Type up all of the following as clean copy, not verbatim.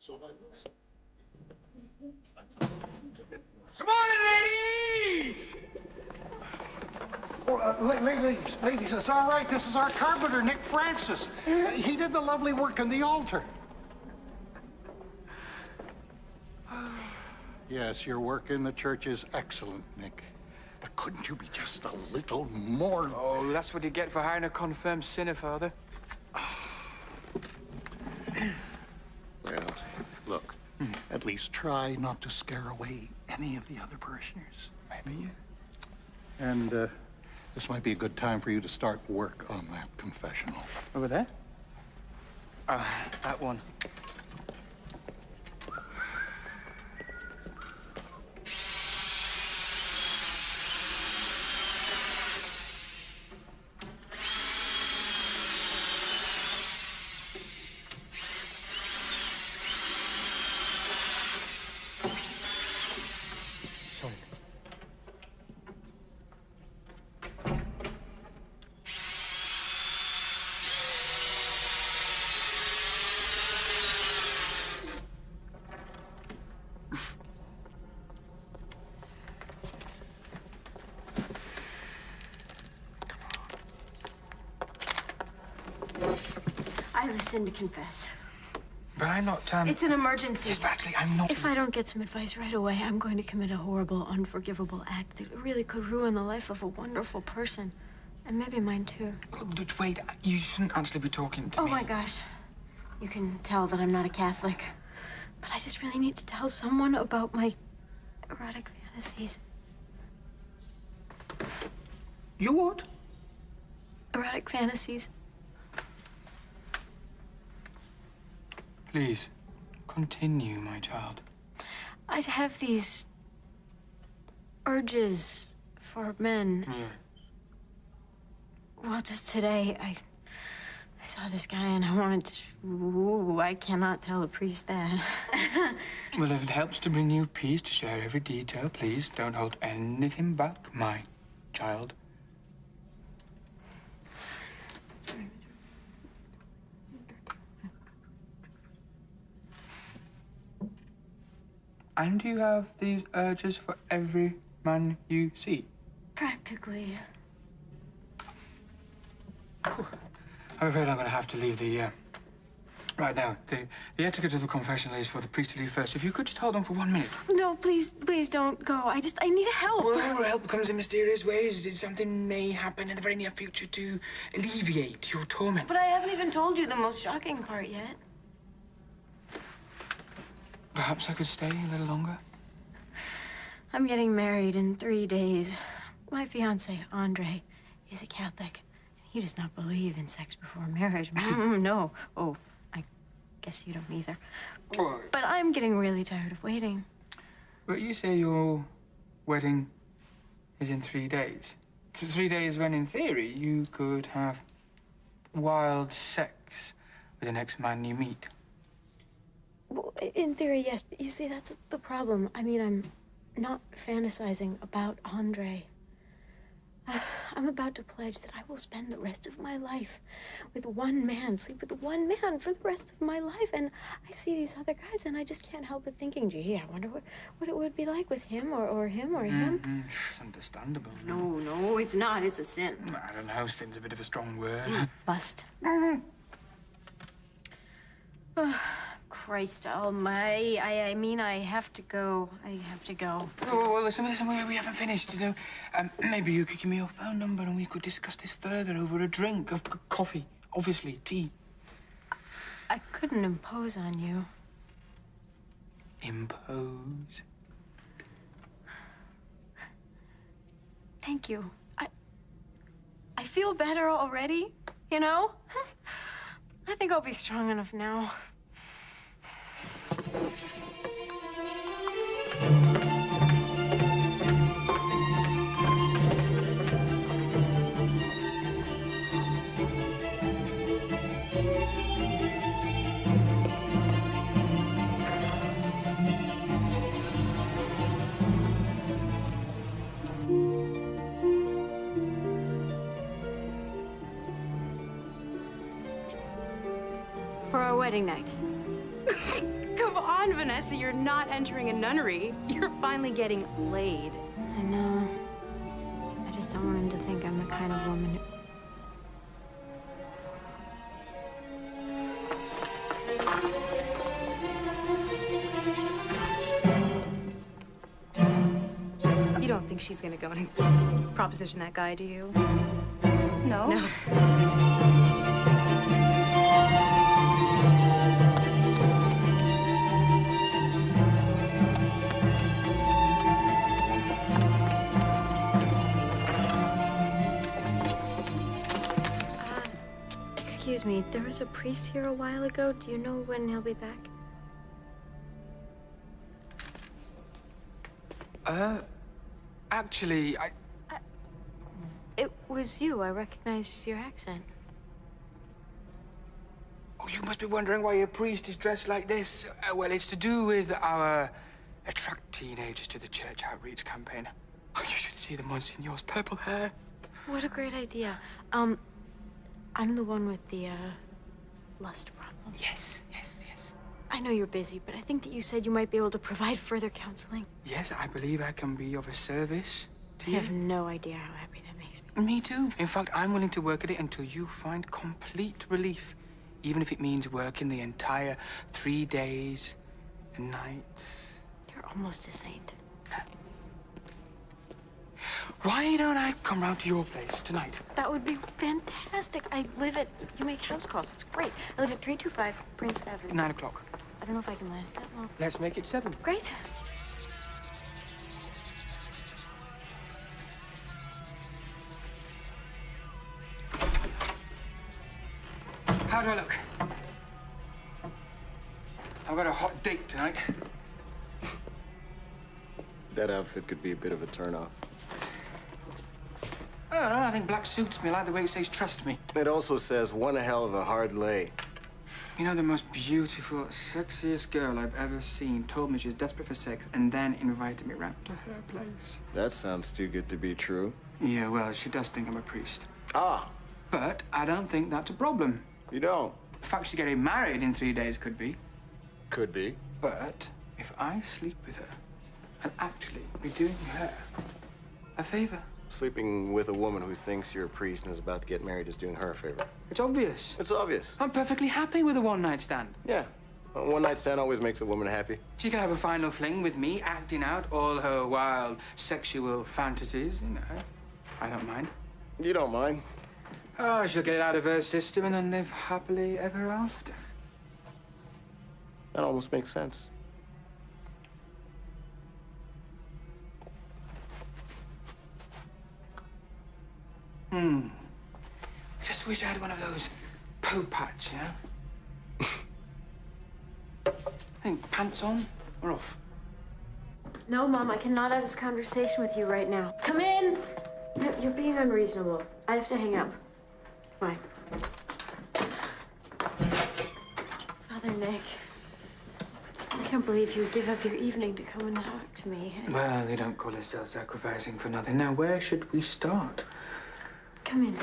Good morning, ladies! Ladies, it's all right. This is our carpenter, Nick Francis. He did the lovely work on the altar. Yes, your work in the church is excellent, Nick. But couldn't you be just a little more... Oh, that's what you get for hiring a confirmed sinner, Father. Well, look, at least try not to scare away any of the other parishioners. Maybe. And this might be a good time for you to start work on that confessional. Over there? That one. I have a sin to confess. But I'm not, It's an emergency. Yes, but actually, I'm not... If I don't get some advice right away, I'm going to commit a horrible, unforgivable act that really could ruin the life of a wonderful person. And maybe mine, too. Look, wait, you shouldn't actually be talking to me. Oh, my gosh. You can tell that I'm not a Catholic. But I just really need to tell someone about my erotic fantasies. You what? Erotic fantasies. Please, continue, my child. I'd have these urges for men. Yeah. Well, just today, I saw this guy and I wanted to... Ooh, I cannot tell a priest that. Well, if it helps to bring you peace to share every detail, please don't hold anything back, my child. And do you have these urges for every man you see? Practically. I'm afraid I'm going to have to leave the, right now. The etiquette of the confessional is for the priest to leave first. If you could just hold on for 1 minute. No, please don't go. I need help. Well, help comes in mysterious ways. Something may happen in the very near future to alleviate your torment. But I haven't even told you the most shocking part yet. Perhaps I could stay a little longer? I'm getting married in 3 days. My fiancé, Andre, is a Catholic. He does not believe in sex before marriage. No. Oh, I guess you don't either. But I'm getting really tired of waiting. But you say your wedding is in 3 days. 3 days when, in theory, you could have wild sex with the next man you meet. Well, in theory, yes, but you see, that's the problem. I mean, I'm not fantasizing about Andre. I'm about to pledge that I will spend the rest of my life with one man, sleep with one man for the rest of my life. And I see these other guys, and I just can't help but thinking, gee, I wonder what it would be like with him or him or him. It's understandable. No, it's not. It's a sin. I don't know. Sin's a bit of a strong word. Bust. Christ almighty. I mean, I have to go. I have to go. Oh, well, listen, we haven't finished, you know. Maybe you could give me your phone number and we could discuss this further over a drink of coffee, obviously, tea. I couldn't impose on you. Impose? Thank you. I feel better already, you know? I think I'll be strong enough now. For our wedding night. Come on, Vanessa. You're not entering a nunnery. You're finally getting laid. I know. I just don't want him to think I'm the kind of woman who... You don't think she's gonna go and proposition that guy, do you? No. No. Excuse me, there was a priest here a while ago. Do you know when he'll be back? Actually, It was you. I recognized your accent. Oh, you must be wondering why a priest is dressed like this. Well, it's to do with our Attract Teenagers to the Church outreach campaign. Oh, you should see the Monsignor's purple hair. What a great idea. I'm the one with the, lust problem. Yes. I know you're busy, but I think that you said you might be able to provide further counseling. Yes, I believe I can be of a service to You you. have no idea how happy that makes me. Me too. In fact, I'm willing to work at it until you find complete relief, even if it means working the entire 3 days and nights. You're almost a saint. Why don't I come round to your place tonight? That would be fantastic. I live at... You make house calls. It's great. I live at 325 Prince Avenue. 9 o'clock. I don't know if I can last that long. Let's make it 7. Great. How do I look? I've got a hot date tonight. That outfit could be a bit of a turnoff. I don't know. I think black suits me. I like the way it says trust me. It also says one hell of a hard lay. You know, the most beautiful, sexiest girl I've ever seen told me she was desperate for sex and then invited me round to her place. That sounds too good to be true. Yeah, well, she does think I'm a priest. Ah, But I don't think that's a problem. you don't. The fact she's getting married in 3 days could be. Could be. But if I sleep with her, I'll actually be doing her a favor. Sleeping with a woman who thinks you're a priest and is about to get married is doing her a favor. It's obvious. It's obvious. I'm perfectly happy with a one-night stand. Yeah. A one-night stand always makes a woman happy. She can have a final fling with me, acting out all her wild sexual fantasies, you know. I don't mind. You don't mind. Oh, she'll get it out of her system and then live happily ever after. That almost makes sense. Just wish I had one of those Pope hats, you know? I think pants on or off? No, Mom, I cannot have this conversation with you right now. Come in! No, you're being unreasonable. I have to hang up. Bye. Father Nick, I still can't believe you would give up your evening to come and talk to me. Well, they don't call it self-sacrificing for nothing. Now, where should we start? Come in.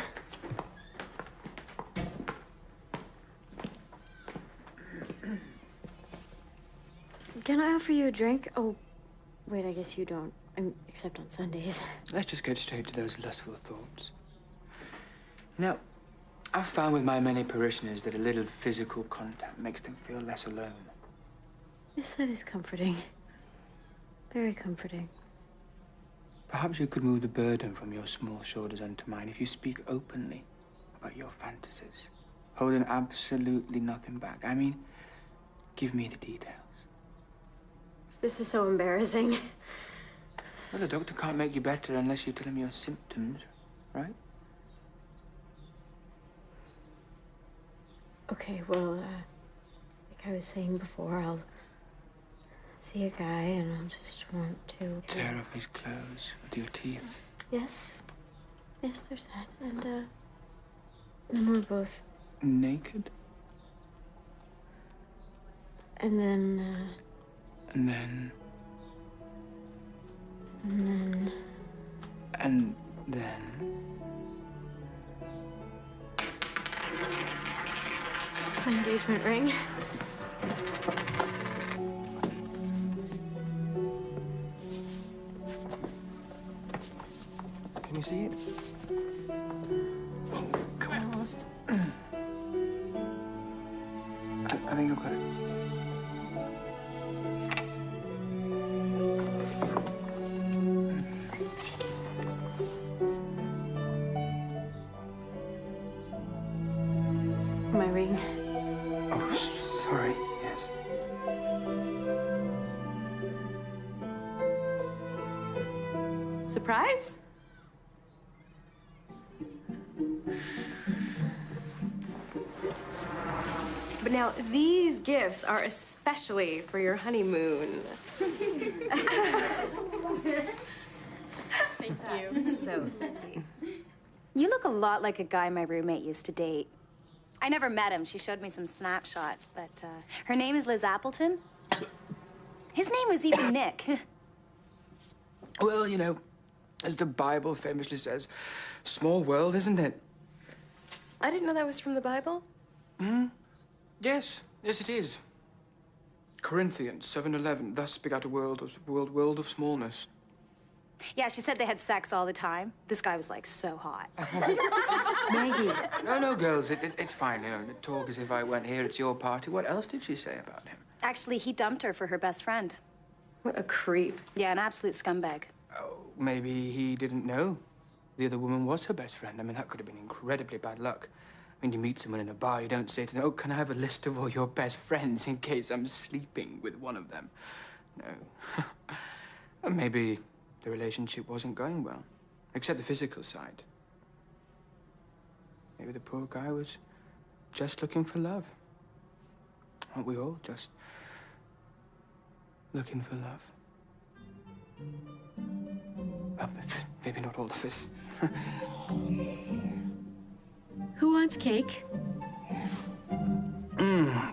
Can I offer you a drink? Oh, wait, I guess you don't. Except on Sundays. Let's just get straight to those lustful thoughts. Now, I've found with my many parishioners that a little physical contact makes them feel less alone. Yes, that is comforting. Very comforting. Perhaps you could move the burden from your small shoulders onto mine if you speak openly about your fantasies, holding absolutely nothing back. I mean, give me the details. This is so embarrassing. Well, the doctor can't make you better unless you tell him your symptoms, right? Okay, well, like I was saying before, I'll see a guy and I'll just want to... Tear off his clothes with your teeth. Yes. Yes, there's that. And then we're both... Naked? And then, And then... And then... And then... My engagement ring. Can you see it? Oh, come on. Almost. I think I've got it. My ring. Oh, sorry. Yes. Surprise? But now, these gifts are especially for your honeymoon. Thank you. So sexy. You look a lot like a guy my roommate used to date. I never met him. She showed me some snapshots, but her name is Liz Appleton. His name was even Nick. Well, you know, as the Bible famously says, small world, isn't it? I didn't know that was from the Bible. Yes, yes, it is. Corinthians 7:11. Thus begat a world of smallness. Yeah, she said they had sex all the time. This guy was, like, so hot. Maggie. No, girls, it's fine. You know, talk as if I weren't here. It's your party. What else did she say about him? Actually, he dumped her for her best friend. What a creep. Yeah, an absolute scumbag. Oh, maybe he didn't know the other woman was her best friend. I mean, that could have been incredibly bad luck. When you meet someone in a bar, you don't say to them, "Oh, can I have a list of all your best friends in case I'm sleeping with one of them?" No. And maybe the relationship wasn't going well, except the physical side. Maybe the poor guy was just looking for love. Aren't we all just looking for love? Well, maybe not all of us. Who wants cake?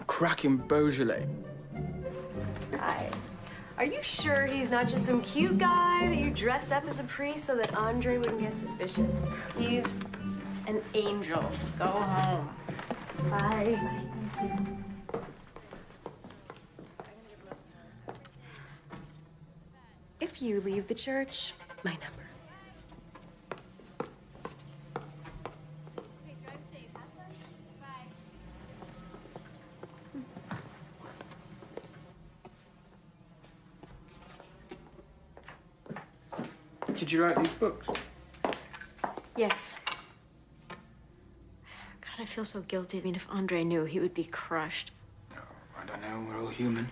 Cracking Beaujolais. Hi. Are you sure he's not just some cute guy that you dressed up as a priest so that Andre wouldn't get suspicious? He's an angel. Go home. Bye. If you leave the church, my number. Did you write these books? Yes. God, I feel so guilty. I mean, if Andre knew, he would be crushed. Oh, I don't know. We're all human.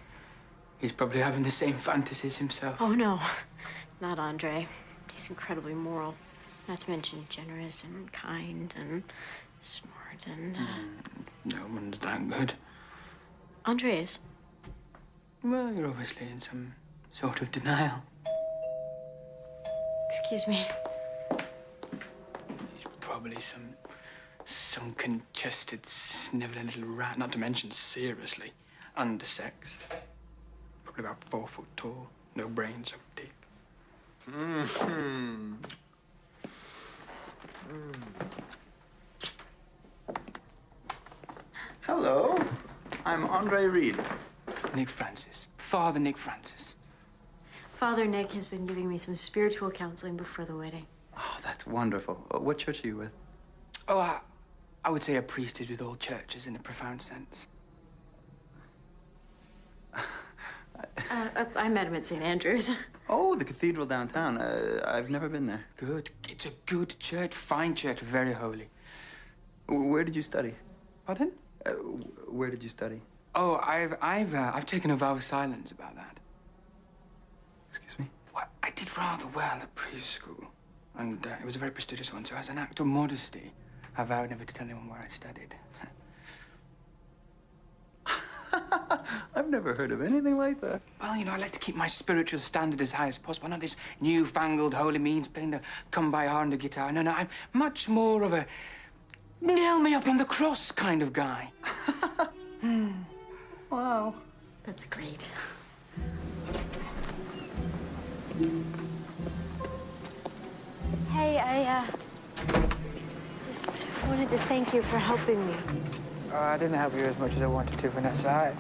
He's probably having the same fantasies himself. Oh, no. Not Andre. He's incredibly moral. Not to mention generous and kind and smart and... No one's that good. Andre is. Well, you're obviously in some sort of denial. Excuse me. He's probably some sunken, chested, sniveling little rat, not to mention seriously undersexed. Probably about 4 foot tall, no brains or dick. Hello, I'm Andre Reed. Nick Francis. Father Nick Francis. Father Nick has been giving me some spiritual counseling before the wedding. Oh, that's wonderful. What church are you with? Oh, I would say a priest is with all churches in a profound sense. I met him at St. Andrews. Oh, the cathedral downtown. I've never been there. Good. It's a good church, fine church, very holy. Where did you study? Pardon? Where did you study? Oh, I've taken a vow of silence about that. Excuse me? Well, I did rather well at preschool, and it was a very prestigious one. So, as an act of modesty, I vowed never to tell anyone where I studied. I've never heard of anything like that. Well, you know, I like to keep my spiritual standard as high as possible. Not this newfangled holy means playing the come-by-heart on the guitar. No, I'm much more of a nail me up on the cross kind of guy. Wow. That's great. Hey, I just wanted to thank you for helping me. I didn't help you as much as I wanted to, Vanessa.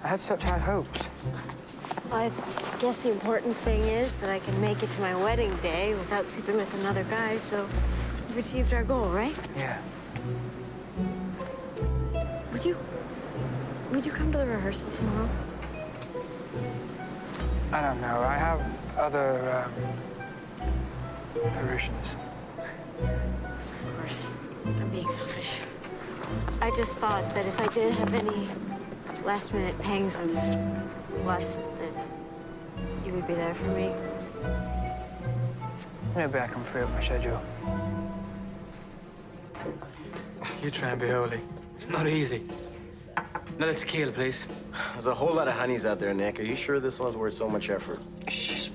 I had such high hopes. I guess the important thing is that I can make it to my wedding day without sleeping with another guy, so we've achieved our goal, right? Yeah. Would you come to the rehearsal tomorrow? I don't know. I have other parishioners. Of course. I'm being selfish. I just thought that if I did have any last-minute pangs of lust, that you would be there for me. Maybe I can free up my schedule. You try and be holy. It's not easy. Another tequila, please. There's a whole lot of honeys out there, Nick. Are you sure this one's worth so much effort? She's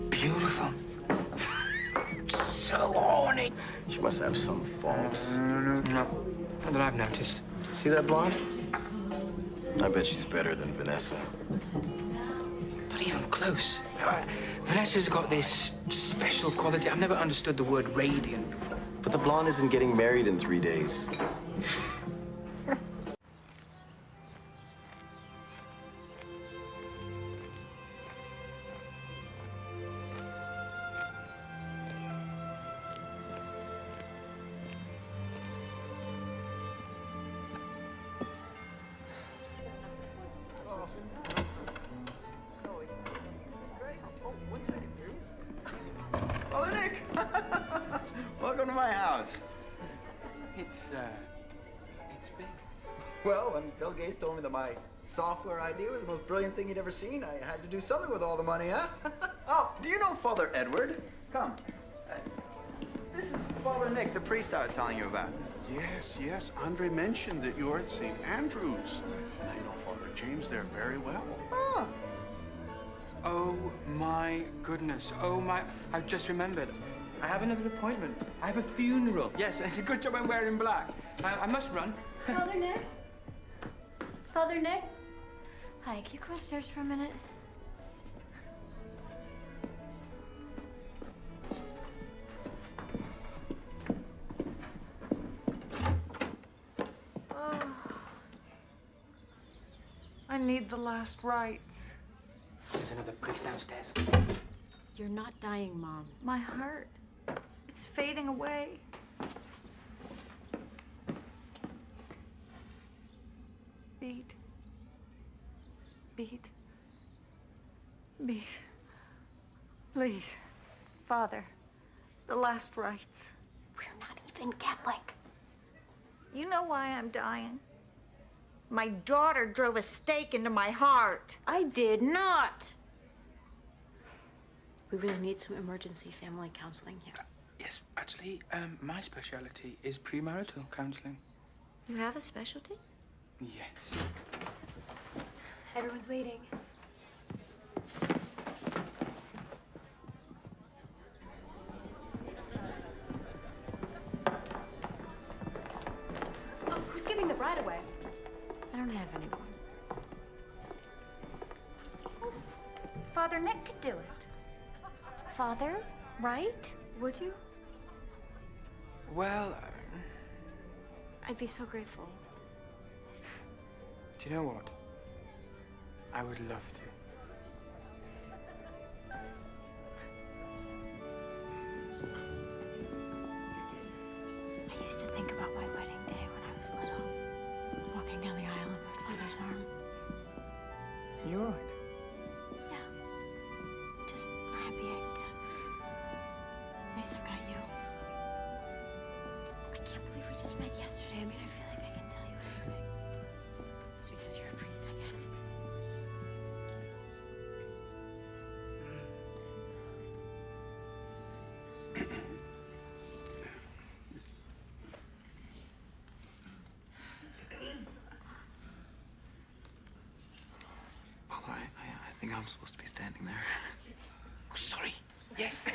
beautiful. So horny. She must have some faults. No, not that I've noticed. See that blonde? I bet she's better than Vanessa. Not even close. Vanessa's got this special quality. I've never understood the word radiant before. But the blonde isn't getting married in 3 days. Father Nick! Welcome to my house. It's big. Well, when Bill Gates told me that my software idea was the most brilliant thing he'd ever seen, I had to do something with all the money, huh? Oh, do you know Father Edward? Come. This is Father Nick, the priest I was telling you about. Yes, yes. Andre mentioned that you're at St. Andrews. And I know Father James there very well. Ah. Oh my goodness. Oh my. I've just remembered. I have another appointment. I have a funeral. Yes, it's a good job I'm wearing black. I must run. Father Nick? Father Nick? Hi, can you come upstairs for a minute? I need the last rites. There's another priest downstairs. You're not dying, Mom. My heart, it's fading away. Beat. Beat. Beat. Please, Father, the last rites. We're not even Catholic. You know why I'm dying? My daughter drove a stake into my heart. I did not. We really need some emergency family counseling here. Yes, actually, my specialty is premarital counseling. You have a specialty? Yes. Everyone's waiting. Oh, who's giving the bride away? I don't have anyone. Father Nick could do it. Father, right? Would you? Well, I'd be so grateful. do you know what? I would love to. I used to think about my wedding day when I was little, walking down the aisle in my father's arm. You all right? Yeah. Just happy, I guess. At least I got you. I can't believe we just met yesterday. I mean, I feel like I can tell you everything. It's because you're a priest, I guess. Father, I think I'm supposed to be standing there. Oh, sorry. Yes.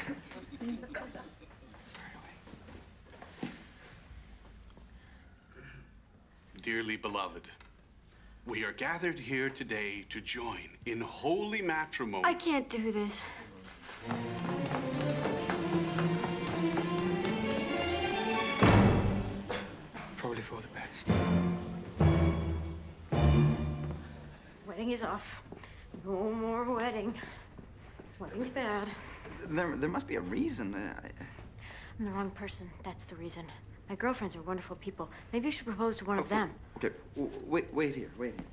Dearly beloved, we are gathered here today to join in holy matrimony. I can't do this. Probably for the best. Wedding is off. No more wedding. Wedding's bad. There must be a reason. I'm the wrong person. That's the reason. My girlfriends are wonderful people. Maybe you should propose to one of them. Okay, wait here, wait here.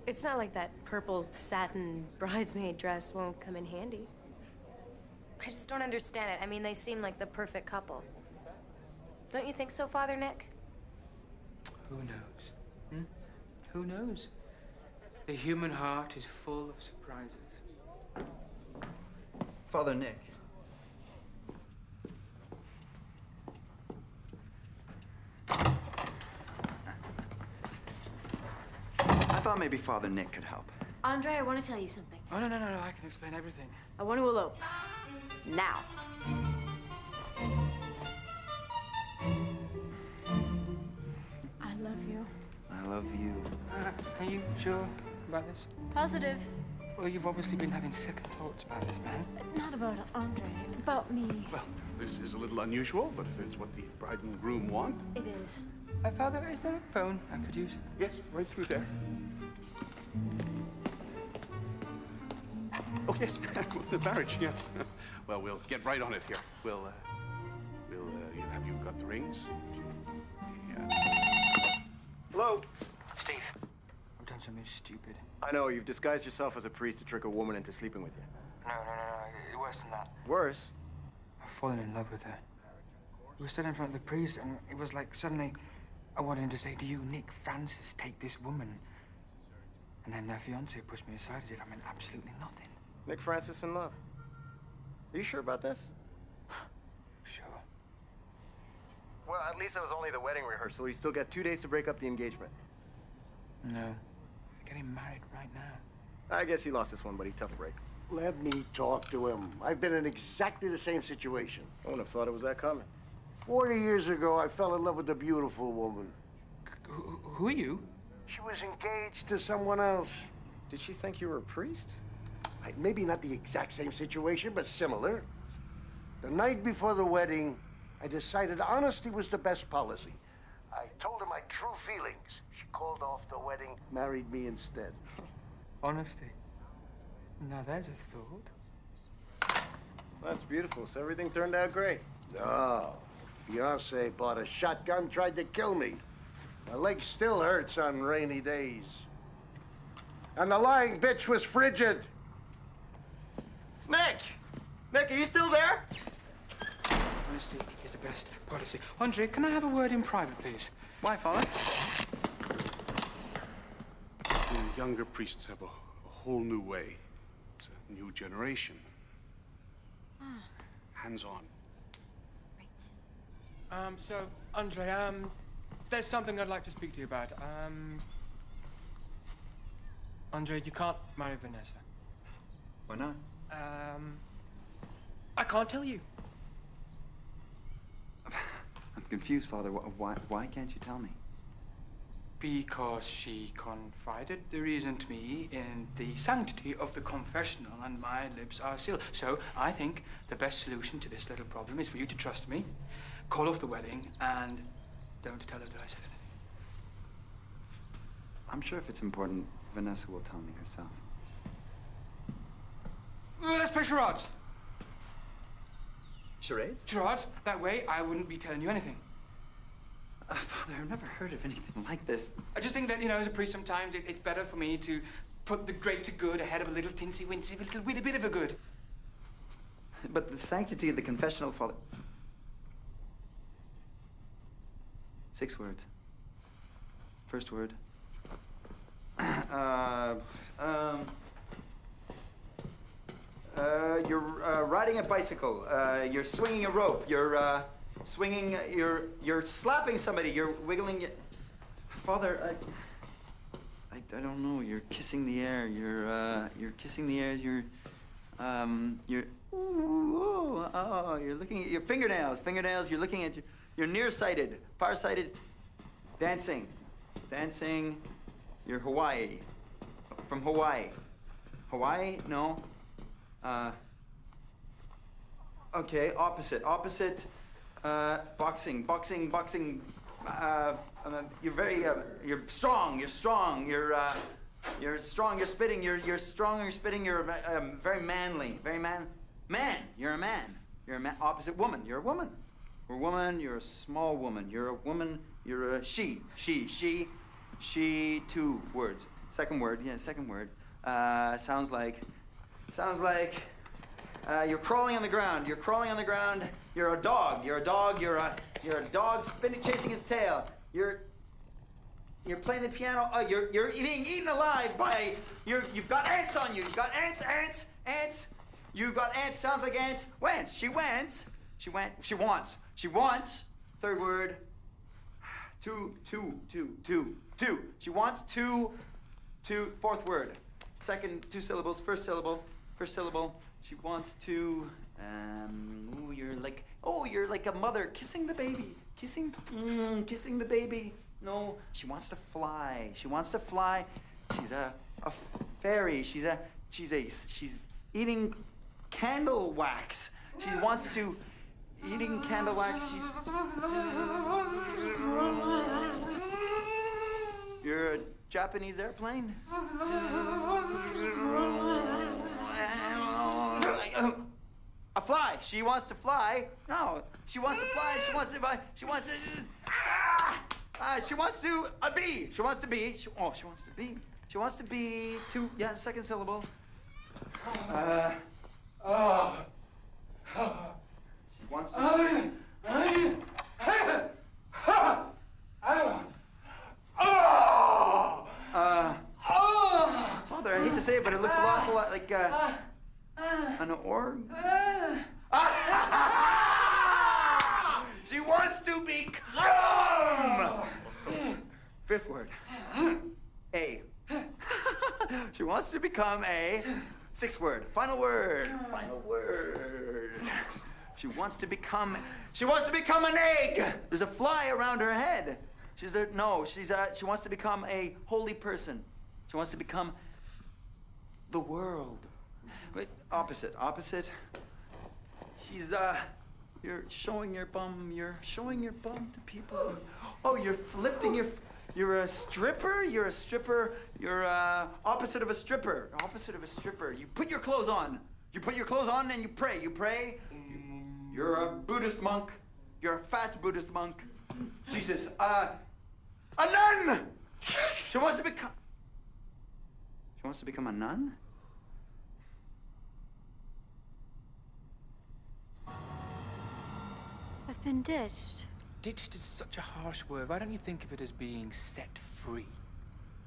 It's not like that purple satin bridesmaid dress won't come in handy. I just don't understand it. I mean, they seem like the perfect couple. Don't you think so, Father Nick? Who knows? Hmm? Who knows? The human heart is full of surprises. Father Nick. I thought maybe Father Nick could help. Andre, I want to tell you something. Oh, no, I can explain everything. I want to elope. Now. I love you. I love you. Are you sure about this? Positive. Well, you've obviously been having second thoughts about this, man. Not about Andre. About me. Well, this is a little unusual, but if it's what the bride and groom want. It is. Father, is there a phone I could use? Yes, right through there. Oh, yes, the marriage, yes. Well, we'll get right on it here. We'll have you got the rings? Yeah. Hello? Steve. I've done something stupid. I know, you've disguised yourself as a priest to trick a woman into sleeping with you. No. Worse than that. Worse? I've fallen in love with her. We were stood in front of the priest, and it was like suddenly I wanted him to say, "Do you, Nick Francis, take this woman?" And then their fiance pushed me aside as if I meant absolutely nothing. Nick Francis in love. Are you sure about this? Sure. Well, at least it was only the wedding rehearsal. You still got 2 days to break up the engagement. No. We're getting married right now. I guess you lost this one, buddy. Tough break. Let me talk to him. I've been in exactly the same situation. I wouldn't have thought it was that common. 40 years ago, I fell in love with a beautiful woman. Who are you? She was engaged to someone else. Did she think you were a priest? Maybe not the exact same situation, but similar. The night before the wedding, I decided honesty was the best policy. I told her my true feelings. She called off the wedding, married me instead. Honesty. Now there's a thought. That's beautiful. So everything turned out great. No. Fiance bought a shotgun, tried to kill me. My leg still hurts on rainy days. And the lying bitch was frigid. Nick! Nick, are you still there? Honesty is the best policy. Andre, can I have a word in private, please? Why, Father? The younger priests have a whole new way. It's a new generation. Hands-on. So, Andre, there's something I'd like to speak to you about. Andre, you can't marry Vanessa. Why not? I can't tell you. I'm confused, Father. Why can't you tell me? Because she confided the reason to me in the sanctity of the confessional, and my lips are sealed. So I think the best solution to this little problem is for you to trust me, call off the wedding, and don't tell her that I said anything. I'm sure if it's important, Vanessa will tell me herself. Let's play charades. Charades? Charades. That way, I wouldn't be telling you anything. Father, I've never heard of anything like this. I just think that, you know, as a priest, sometimes it's better for me to put the greater good ahead of a little tinsy-wincy, little bit of a good. But the sanctity of the confessional, Father... 6 words. First word. You're riding a bicycle. You're swinging a rope. You're swinging. You're slapping somebody. You're wiggling. Father, I don't know. You're kissing the air. You're kissing the air as you're you're looking at your fingernails. Fingernails. You're looking at. You're nearsighted, farsighted. Dancing. You're Hawaii. From Hawaii. Hawaii? No. Okay, opposite. Boxing. You're very, you're strong. You're strong. You're strong. You're spitting. You're strong. You're spitting. You're very manly. Very man. You're a man. You're a man. Opposite woman. You're a woman. We're a woman. You're a small woman. You're a woman. You're a she. She. 2 words. Second word. Yeah, second word. Sounds like you're crawling on the ground. You're crawling on the ground. You're a dog. You're a dog. You're a dog chasing his tail. You're playing the piano. You're being eaten alive by. You've got ants on you. You've got ants. You've got ants. Sounds like ants. Wants. She wants. She wants. Third word. Two. She wants two. Fourth word. Second 2 syllables. First syllable. She wants to. You're like a mother kissing the baby. Kissing the baby. No, she wants to fly. She's a fairy. She's eating candle wax. She wants to eating candle wax. You're a Japanese airplane. A fly. She wants to fly. No, she wants to fly. She wants to a bee. She wants to be. She wants to be 2. Yeah, second syllable. She wants to. Father, I hate to say it, but it looks a lot like an org. She wants to become. 5th word. A. She wants to become a. 6th word. Final word. She wants to become an egg. There's a fly around her head. She wants to become a holy person. She wants to become the world. Wait, opposite. You're showing your bum to people. Oh, you're lifting you're a stripper? You're opposite of a stripper. You put your clothes on. And you pray. You're a Buddhist monk. You're a fat Buddhist monk. Jesus. A nun! She wants to become a nun? I've been ditched. Ditched is such a harsh word. Why don't you think of it as being set free?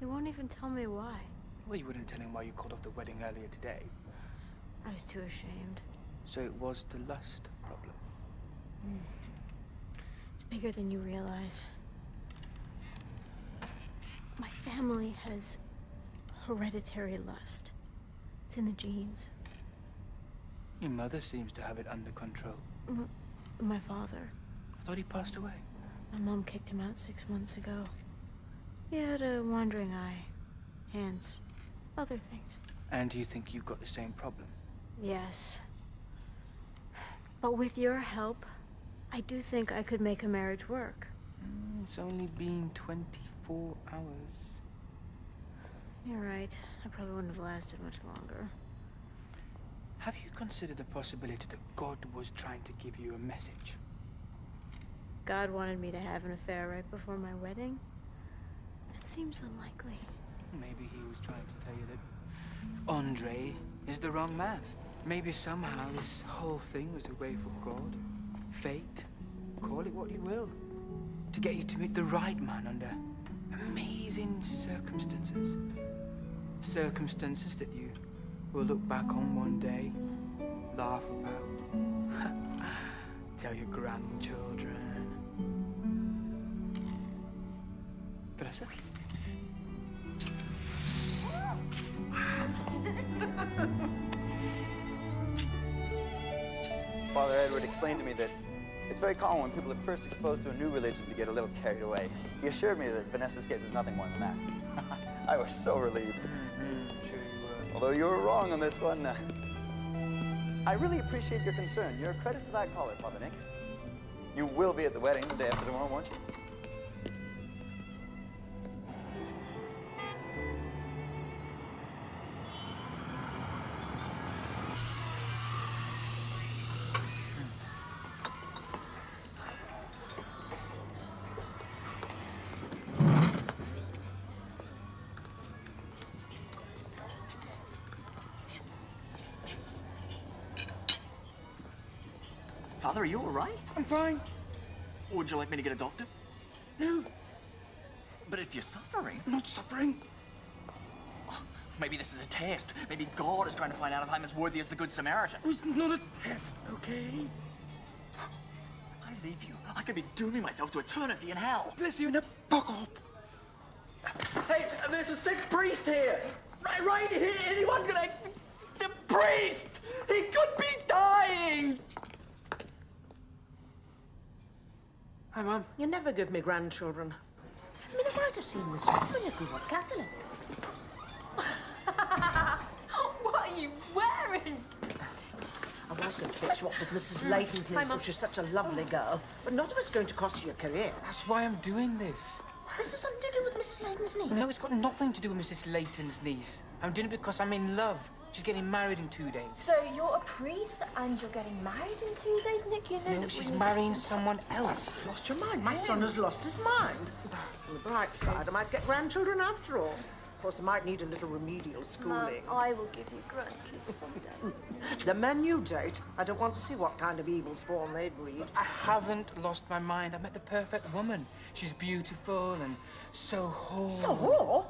You won't even tell me why. Well, you wouldn't tell him why you called off the wedding earlier today. I was too ashamed. So it was the lust problem. It's bigger than you realize. My family has hereditary lust. It's in the genes. Your mother seems to have it under control. My father. I thought he passed away. My mom kicked him out 6 months ago. He had a wandering eye, hands, other things. And do you think you've got the same problem? Yes. But with your help, I do think I could make a marriage work. It's only been 24 hours. You're right. I probably wouldn't have lasted much longer. Have you considered the possibility that God was trying to give you a message? God wanted me to have an affair right before my wedding? That seems unlikely. Maybe he was trying to tell you that Andre is the wrong man. Maybe somehow this whole thing was a way for God, fate, call it what you will, to get you to meet the right man under amazing circumstances. Circumstances that you will look back on one day, laugh about, tell your grandchildren. Vanessa? Father Edward explained to me that it's very common when people are first exposed to a new religion to get a little carried away. He assured me that Vanessa's case was nothing more than that. I was so relieved. Sure you were. Although you were wrong on this one. I really appreciate your concern. You're a credit to that caller, Father Nick. You will be at the wedding the day after tomorrow, won't you? Father, are you all right? I'm fine. Would you like me to get a doctor? No, But if you're suffering, I'm not suffering. maybe this is a test. Maybe God is trying to find out if I'm as worthy as the Good Samaritan. It's not a test, okay? I leave you. I could be dooming myself to eternity in hell. Bless you, now fuck off. Hey, there's a sick priest here. Right here. Anyone gonna... The priest! He could be dying! Hi, Mum. You never give me grandchildren. I mean, I might have seen this woman if we were Catholic. What are you wearing? I was going to fix you up with Mrs. Layton's niece, which is such a lovely girl, but none of it's going to cost you your career. That's why I'm doing this. This has something to do with Mrs. Layton's niece. No, it's got nothing to do with Mrs. Layton's niece. I'm doing it because I'm in love. She's getting married in 2 days. So you're a priest and you're getting married in 2 days, Nick? You know No, that she's we need marrying someone else. Lost your mind. My son has lost his mind. On the bright side, I might get grandchildren after all. Of course, I might need a little remedial Mum, schooling. I will give you grandkids someday. The men you date, I don't want to see what kind of evil spawn they breed. I haven't lost my mind. I met the perfect woman. She's beautiful and so whole. So, whore?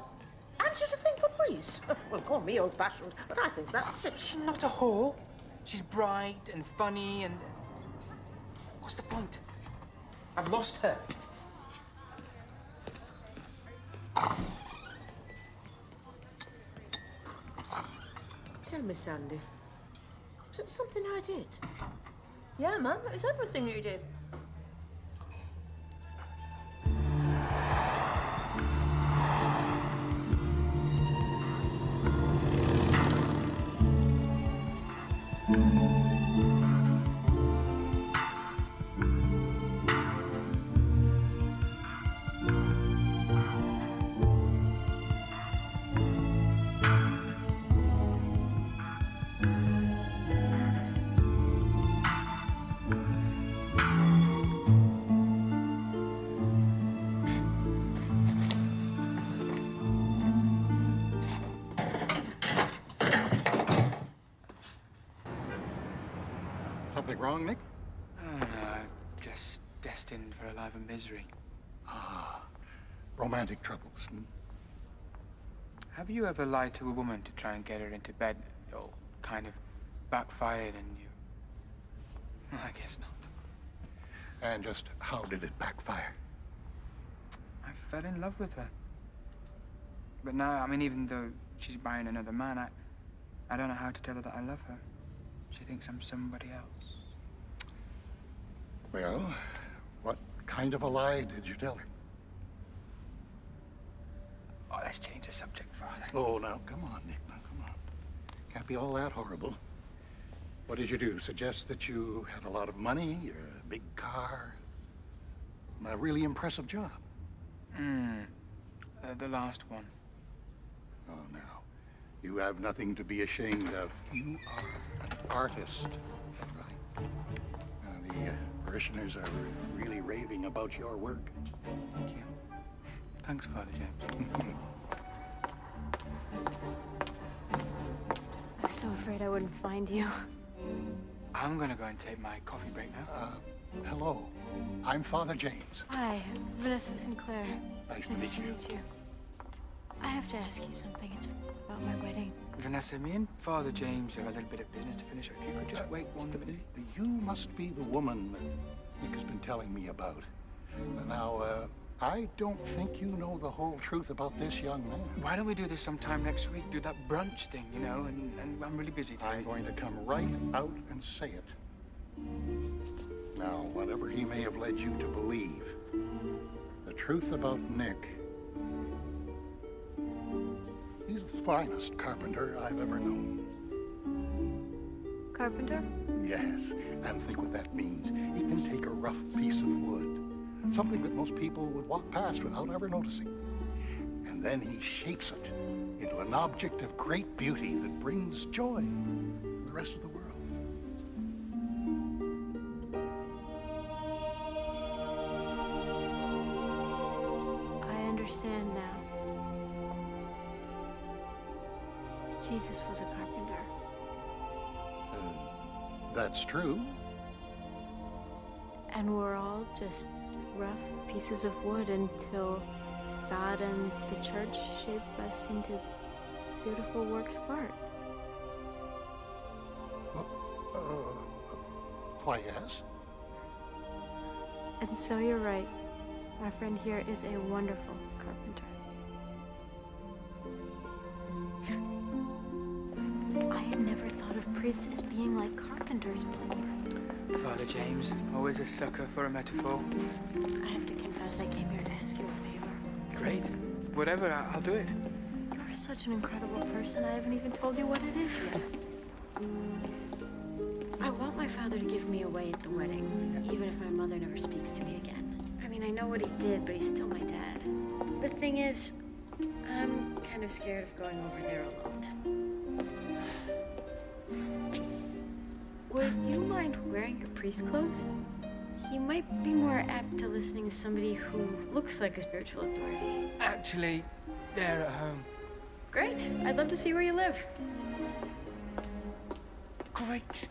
And she's a thing for priests. Well, call me old-fashioned, but I think that's sick. She's not a whore. She's bright and funny and... What's the point? I've lost her. Tell me, Sandy, was it something I did? Yeah, Mum, it was everything you did. Something wrong, Nick? Oh, no, I'm just destined for a life of misery. Romantic troubles. Have you ever lied to a woman to try and get her into bed? Or kind of backfired and you... Well, I guess not. And just how did it backfire? I fell in love with her. But now, I mean, even though she's marrying another man, I don't know how to tell her that I love her. She thinks I'm somebody else. Well, what kind of a lie did you tell her? Oh, let's change the subject, Father. Oh, now, come on, Nick, now, come on. Can't be all that horrible. What did you do? Suggest that you had a lot of money, a big car, a really impressive job? The last one. Oh, now, you have nothing to be ashamed of. You are an artist, right? The parishioners are really raving about your work. Thank you. Thanks, Father James. I was so afraid I wouldn't find you. I'm gonna go and take my coffee break now. Hello, I'm Father James. Hi, Vanessa Sinclair. Nice to meet you. I have to ask you something. It's about my wedding. Vanessa, me and Father James have a little bit of business to finish up. If you could just wait 1 minute. You must be the woman that Nick has been telling me about. Now, I don't think you know the whole truth about this young man. Why don't we do this sometime next week? Do that brunch thing, you know, and I'm really busy today. I'm going to come right out and say it. Now, whatever he may have led you to believe, the truth about Nick, he's the finest carpenter I've ever known. Carpenter? Yes, and think what that means. He can take a rough piece of wood, something that most people would walk past without ever noticing, and then he shapes it into an object of great beauty that brings joy to the rest of the world. I understand now. Jesus was a carpenter. That's true. And we're all just rough pieces of wood until God and the church shape us into beautiful works of art. Why, yes? And so you're right. Our friend here is a wonderful carpenter. I had never thought of priests as being like carpenters before. Father James, always a sucker for a metaphor. I have to confess, I came here to ask you a favor. Great. Whatever, I'll do it. You're such an incredible person, I haven't even told you what it is yet. I want my father to give me away at the wedding, even if my mother never speaks to me again. I mean, I know what he did, but he's still my dad. The thing is, I'm kind of scared of going over there alone. Would you mind wearing your priest clothes? He might be more apt to listening to somebody who looks like a spiritual authority. Actually, they're at home. Great. I'd love to see where you live. Great.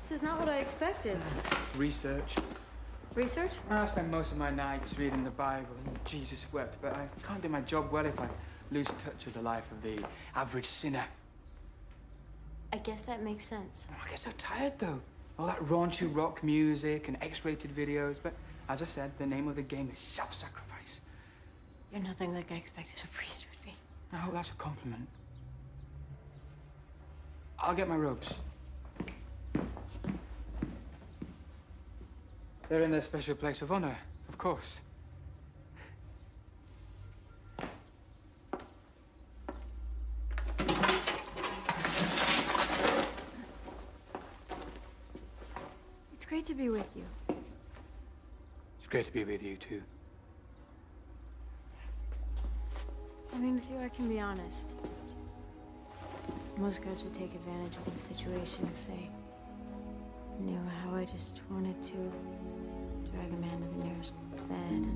This is not what I expected. Research. Research? I spend most of my nights reading the Bible and Jesus wept, but I can't do my job well if I lose touch with the life of the average sinner. I guess that makes sense. Oh, I get so tired, though. All that raunchy rock music and X-rated videos, but as I said, the name of the game is self-sacrifice. You're nothing like I expected a priest would be. I hope that's a compliment. I'll get my robes. They're in their special place of honor, of course. It's great to be with you. It's great to be with you, too. I mean, with you, I can be honest. Most guys would take advantage of this situation if they knew how I just wanted to drag a man to the nearest bed.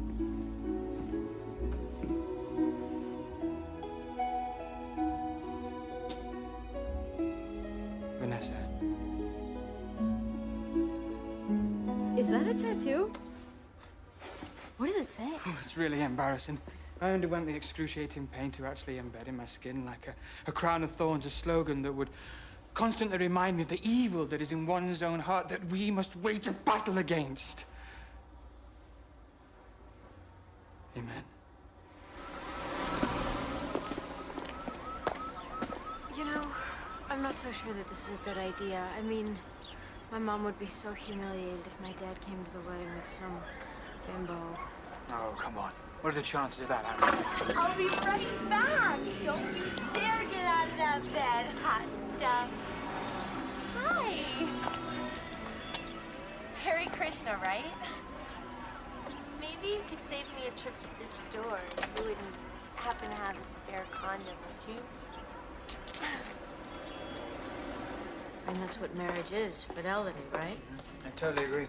Vanessa. Is that a tattoo? What does it say? Oh, it's really embarrassing. I underwent the excruciating pain to actually embed in my skin like a crown of thorns, a slogan that would constantly remind me of the evil that is in one's own heart that we must wage a battle against. Amen. You know, I'm not so sure that this is a good idea. I mean, my mom would be so humiliated if my dad came to the wedding with some bimbo. Oh, come on. What are the chances of that happening? I'll be right back. Don't you dare get out of that bed, hot stuff. Hi. Hare Krishna, right? Maybe you could save me a trip to the store. You wouldn't happen to have a spare condom, would you? And that's what marriage is, fidelity, right? I totally agree.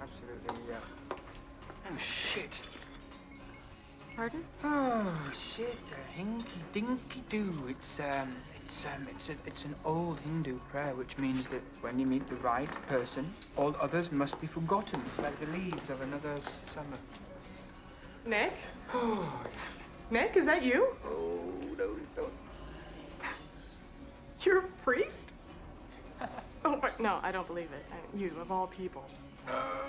Absolutely, yeah. Oh, shit. Pardon? Oh, shit. Hinky-dinky-doo. It's an old Hindu prayer, which means that when you meet the right person, all others must be forgotten. It's like the leaves of another summer. Nick? Nick, is that you? Oh, no, don't. You're a priest? Oh, but no, I don't believe it. You, of all people.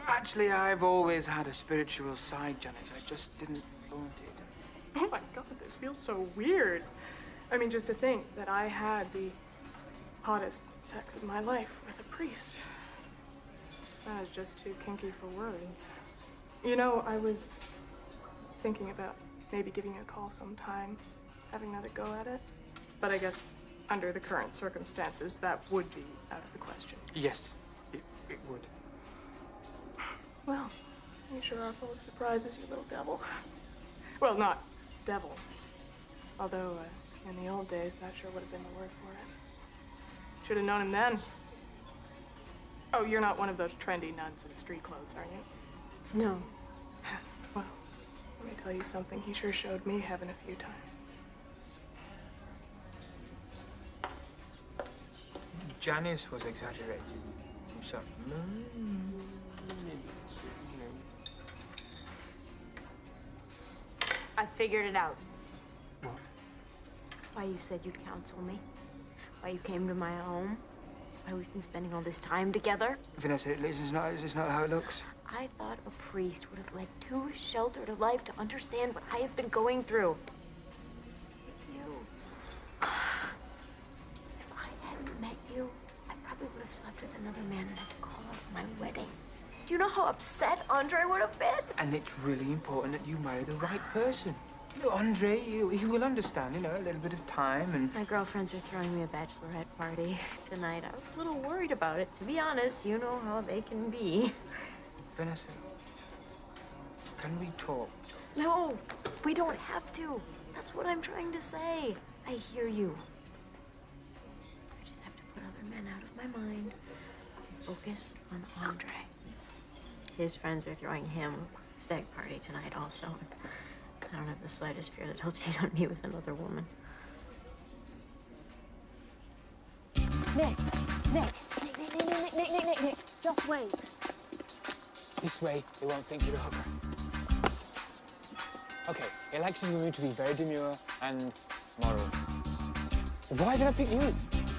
Actually, I've always had a spiritual side, Janet. I just didn't flaunt it. Oh my God, this feels so weird. I mean, just to think that I had the hottest sex of my life with a priest. That is just too kinky for words. You know, I was thinking about maybe giving you a call sometime, having another go at it. But I guess under the current circumstances, that would be out of the question. Yes, it would. Well, you sure are full of surprises, you little devil. Well, not devil. Although, in the old days, that sure would have been the word for it. Should have known him then. Oh, you're not one of those trendy nuns in street clothes, are you? No. Well, let me tell you something. He sure showed me heaven a few times. Janice was exaggerating. So, I figured it out. What? Why you said you'd counsel me. Why you came to my home. Why we've been spending all this time together. Vanessa, this is not how it looks. I thought a priest would have led too sheltered a life to understand what I have been going through. You. If I hadn't met you, I probably would have slept with another man and had to call off my wedding. Do you know how upset Andre would have been? And it's really important that you marry the right person. You know, Andre, he will understand, you know, a little bit of time and... My girlfriends are throwing me a bachelorette party tonight. I was a little worried about it. To be honest, you know how they can be. Vanessa, can we talk? No, we don't have to. That's what I'm trying to say. I hear you. I just have to put other men out of my mind and focus on Andre. His friends are throwing him a stag party tonight also. I don't have the slightest fear that he'll cheat on me with another woman. Nick, just wait. This way, they won't think you're a hooker. Okay, Alexis is going to be very demure and moral. Why did I pick you?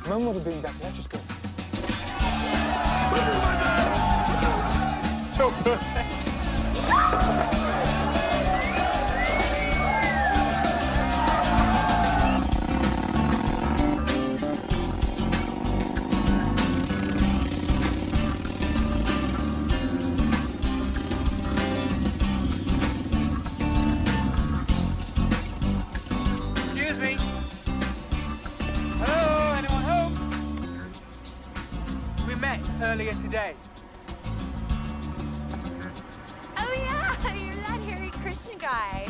Mum would have been back to let's just go. So perfect. Excuse me. Hello, anyone home? We met earlier today. Oh yeah, you're that Harry Krishna guy.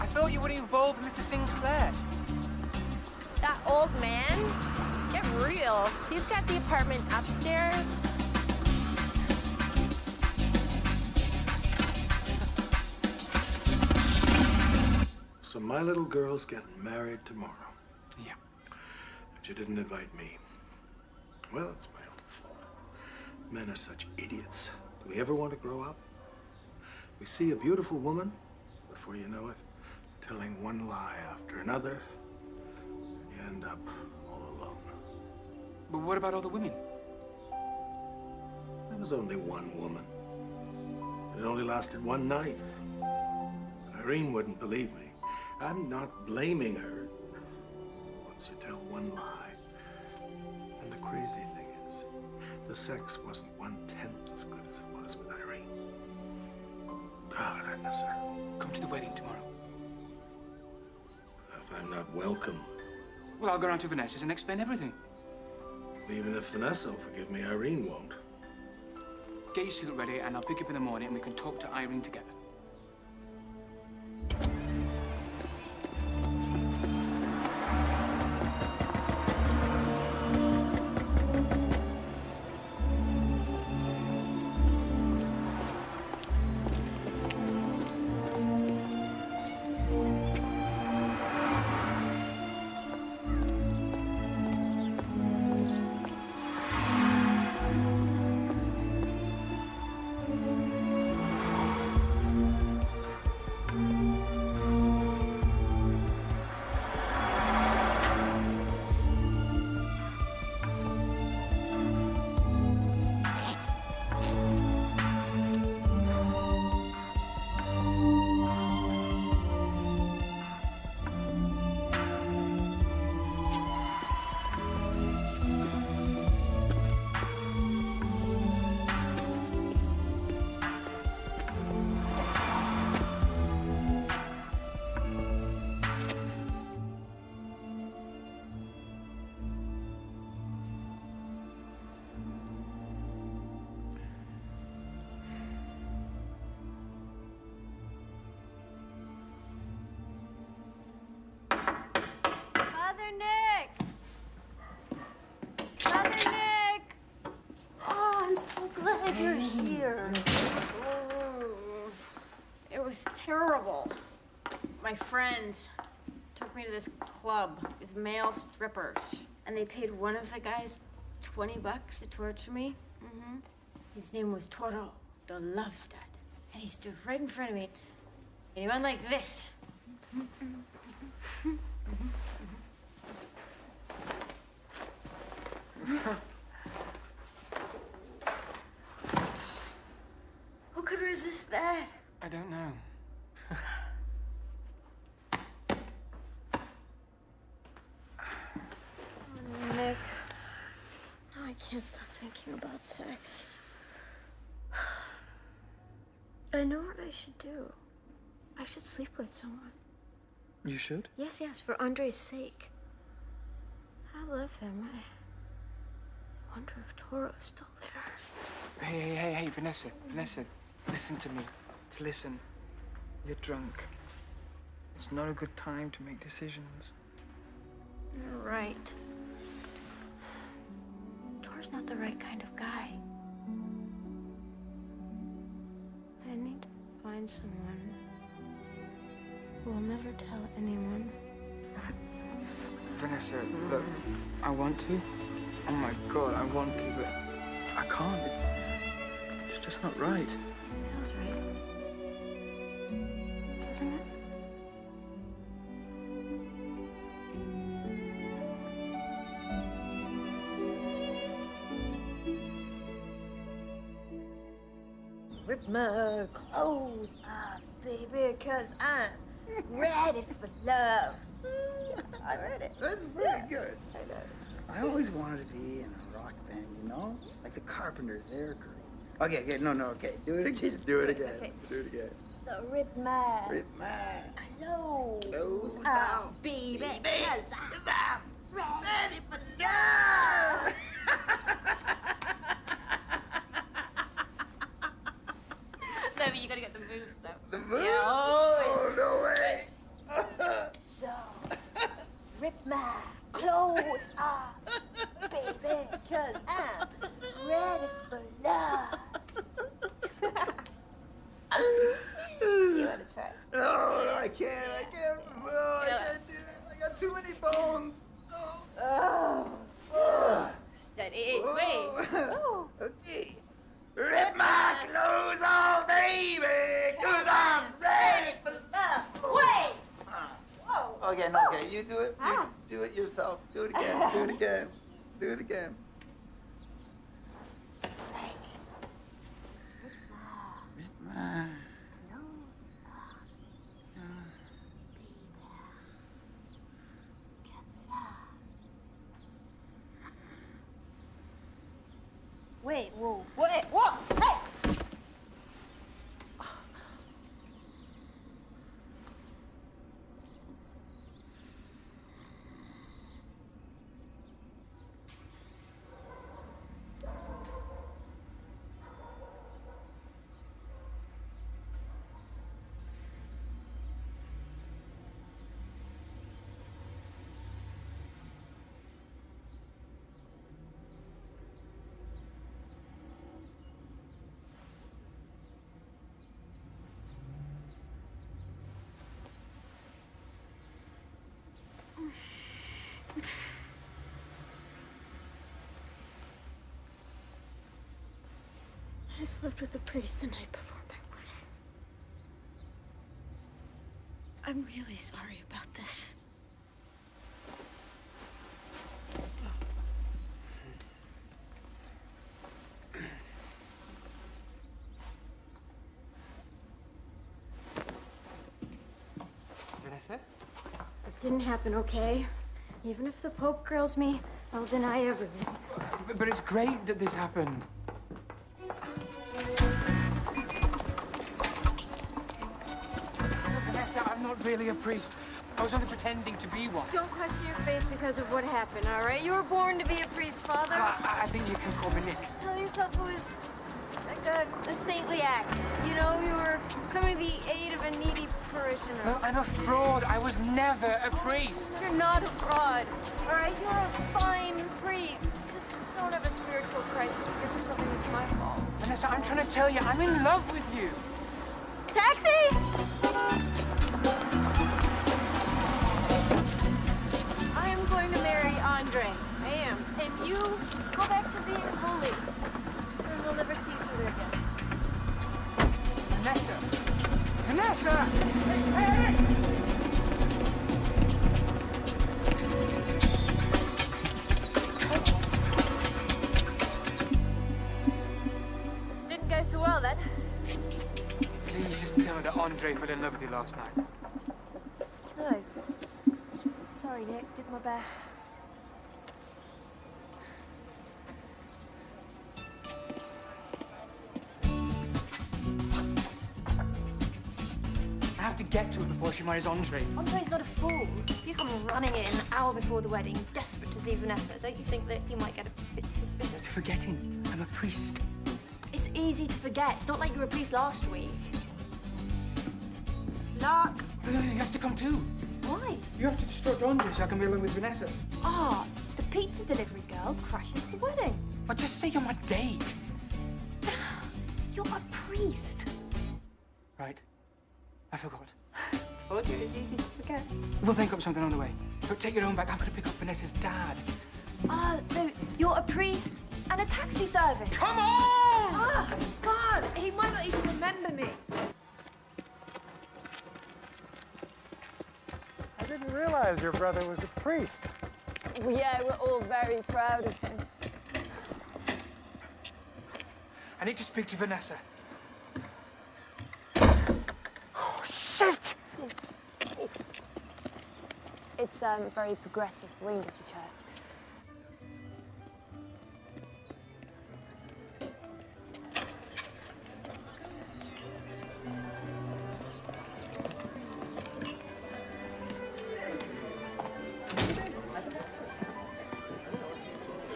I thought you were involved with Mr. Sinclair. That old man? Get real. He's got the apartment upstairs. So my little girl's getting married tomorrow. Yeah. But you didn't invite me. Well, it's my own fault. Men are such idiots. Do we ever want to grow up? We see a beautiful woman, before you know it, telling one lie after another. You end up all alone. But what about all the women? There was only one woman. It only lasted one night. Irene wouldn't believe me. I'm not blaming her. Once you tell one lie. And the crazy thing is, the sex wasn't 1/10 as good as it was with Irene. God, I miss her. Come to the wedding tomorrow. If I'm not welcome, Well, I'll go round to Vanessa's and explain everything. even if Vanessa will forgive me, Irene won't. Get your suit ready and I'll pick you up in the morning and we can talk to Irene together. glad you're here. It was terrible. My friends took me to this club with male strippers. and they paid one of the guys $20 to torture me. His name was Toro, the love stud. And he stood right in front of me, and he went like this. Who could resist that? I don't know. Oh, Nick. Oh, I can't stop thinking about sex. I know what I should do. I should sleep with someone. You should? Yes, for Andre's sake. I love him. I wonder if Toro's still there. Hey, Vanessa. Listen to me. Just listen. You're drunk. It's not a good time to make decisions. You're right. Toro's not the right kind of guy. I need to find someone who will never tell anyone. Vanessa, look, I want to. Oh my God, I want to, but I can't. It's just not right. It feels right. Doesn't it? Rip my clothes off, baby, 'cause I'm ready for love. I read it. That's pretty good. I always wanted to be in a rock band, you know? Like the Carpenters, they're great. Okay, no, okay. Do it again. Okay. Do it again. So rip my clothes off, baby, 'cause I'm ready for love. No, but you gotta get the moves, though. The moves? Yeah, oh, no way. So, rip my clothes off, baby, 'cause I'm ready for love. You wanna try? No, I can't. No, I can't do it. I got too many bones. Steady. Wait. Oh. Okay. Rip my clothes off, baby, 'cause I'm ready for love. Wait. Whoa. Okay, you do it. How? You do it yourself. Do it again. Do it again. It's like Rip my clothes off, baby, 'cause Wait, whoa, hey! I slept with the priest the night before my wedding. I'm really sorry about this. Vanessa? This didn't happen, okay? Even if the Pope grills me, I'll deny everything. But it's great that this happened. Vanessa, I'm not really a priest. I was only pretending to be one. Don't question your faith because of what happened, all right? You were born to be a priest, Father. I think you can call me Nick. Tell yourself it was like a saintly act. You know, you were coming to the aid of a needy parishioner. No, I'm a fraud. I was never a priest. You're not a fraud, all right? You're a fine priest. Just don't have a spiritual crisis because of something that's my fault. Vanessa, I'm trying to tell you, I'm in love with you. Taxi! I am going to marry Andre. You go back to being holy, and we'll never see each other again. Vanessa! Vanessa! Hey! Didn't go so well then. Please just tell me that Andre fell in love with you last night. No. Sorry, Nick. Did my best. I have to get to her before she marries Andre. Andre's not a fool. You come running in an hour before the wedding, desperate to see Vanessa. Don't you think that he might get a bit suspicious? You're forgetting. I'm a priest. It's easy to forget. It's not like you were a priest last week. Lark. You have to come too. Why? You have to distract Andre so I can be alone with Vanessa. Ah, the pizza delivery girl crashes the wedding. But just say you're my date. You're a priest. Right. I forgot. Told you it's easy to forget. We'll think up something on the way. But take your own back. I've got to pick up Vanessa's dad. Ah, so you're a priest and a taxi service. Come on! Ah, God, he might not even remember me. I didn't realize your brother was a priest. Well, yeah, we're all very proud of him. I need to speak to Vanessa. Oh, shit! It's a very progressive wing of the church.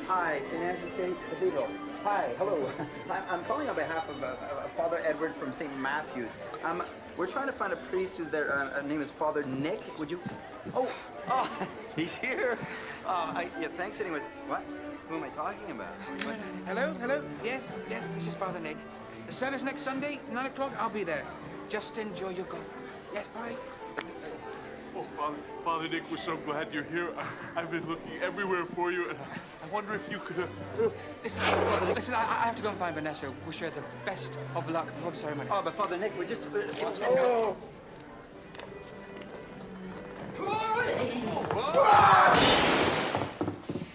Hi, St. Andrew's Cathedral. Hi, hello. I'm calling on behalf of Father Edward from St. Matthew's. We're trying to find a priest who's there. Name is Father Nick. Would you? Oh, he's here. Yeah, thanks anyways. What? Who am I talking about? Hello? Yes, this is Father Nick. The service next Sunday, 9 o'clock, I'll be there. Just enjoy your golf. Yes, bye. Oh, Father Nick, we're so glad you're here. I've been looking everywhere for you, and I wonder if you could... Listen, I have to go and find Vanessa. Wish her the best of luck before the ceremony. Oh, but Father Nick, we're just...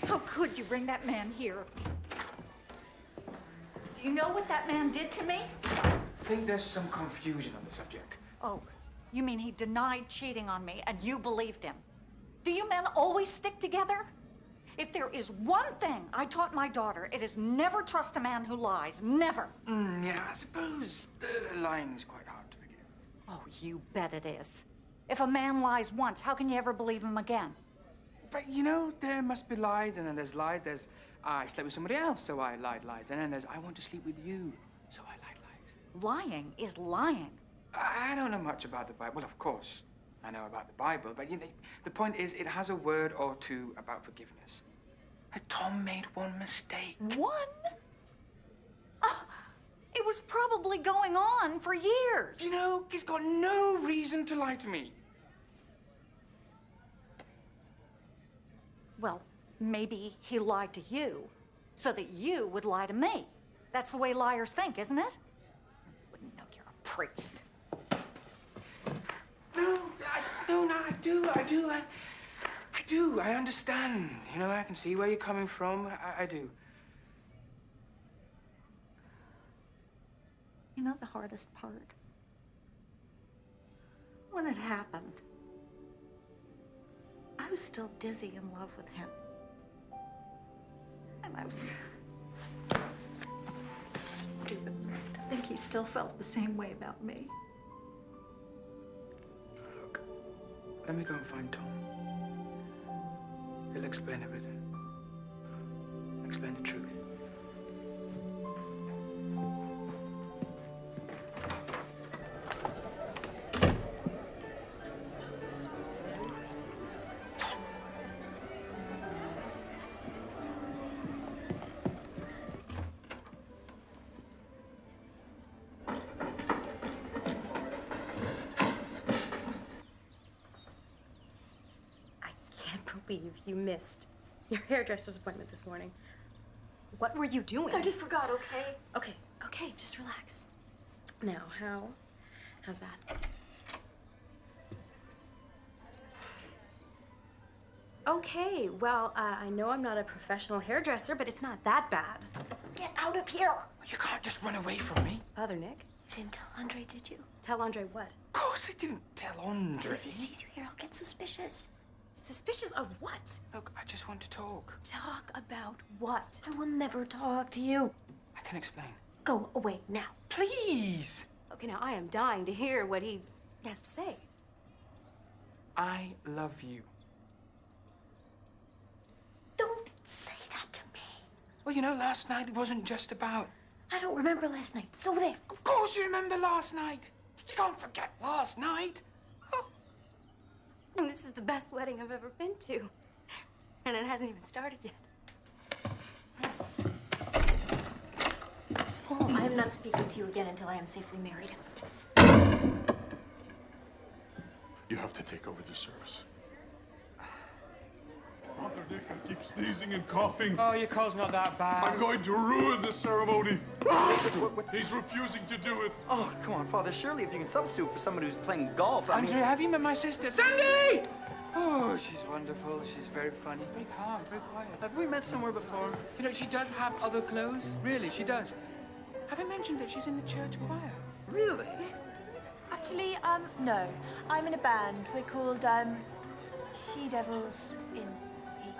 How could you bring that man here? Do you know what that man did to me? I think there's some confusion on the subject. Oh, you mean he denied cheating on me and you believed him? Do you men always stick together? If there is one thing I taught my daughter, it is never trust a man who lies. Never. Yeah, I suppose lying's quite hard to forgive. Oh, you bet it is. If a man lies once, how can you ever believe him again? But, you know, there must be lies, and then there's lies. There's, I slept with somebody else, so I lied lies. And then there's, I want to sleep with you, so I lied lies. Lying is lying. I don't know much about the Bible. Well, of course, I know about the Bible, but, you know, the point is it has a word or two about forgiveness. And Tom made one mistake. One? It was probably going on for years. You know, he's got no reason to lie to me. Well, maybe he lied to you so that you would lie to me. That's the way liars think, isn't it? I wouldn't know you're a priest. No, I do. I understand. You know, I can see where you're coming from. I do. You know the hardest part? When it happened, I was still dizzy in love with him. And I was stupid to think he still felt the same way about me. Look, let me go and find Tom. He'll explain everything. Explain the truth. Believe you missed your hairdresser's appointment this morning. What were you doing? I just forgot, okay? Okay, just relax. Now, how's that? Okay, well, I know I'm not a professional hairdresser, but it's not that bad. Get out of here! You can't just run away from me. Father Nick? You didn't tell Andre, did you? Tell Andre what? Of course I didn't tell Andre. If he sees you here, I'll get suspicious. Suspicious of what? Look, I just want to talk. Talk about what? I will never talk to you. I can explain. Go away now. Please! Okay, now I am dying to hear what he has to say. I love you. Don't say that to me. Well, you know, last night it wasn't just about... I don't remember last night, so there. Of course you remember last night. You can't forget last night. And this is the best wedding I've ever been to. And it hasn't even started yet. Paul, I am not speaking to you again until I am safely married. You have to take over the service. Father Nick, I keep sneezing and coughing. Oh, your cold's not that bad. I'm going to ruin the ceremony. He's refusing to do it. Oh, come on, Father. Surely if you can substitute for someone who's playing golf, I mean... Andrea, have you met my sister? Sandy! Oh, she's wonderful. She's very funny. Very calm, very quiet. Have we met somewhere before? You know, she does have other clothes. Really, she does. Have I mentioned that she's in the church choir? Really? Actually, no. I'm in a band. We're called, She Devils in Heat.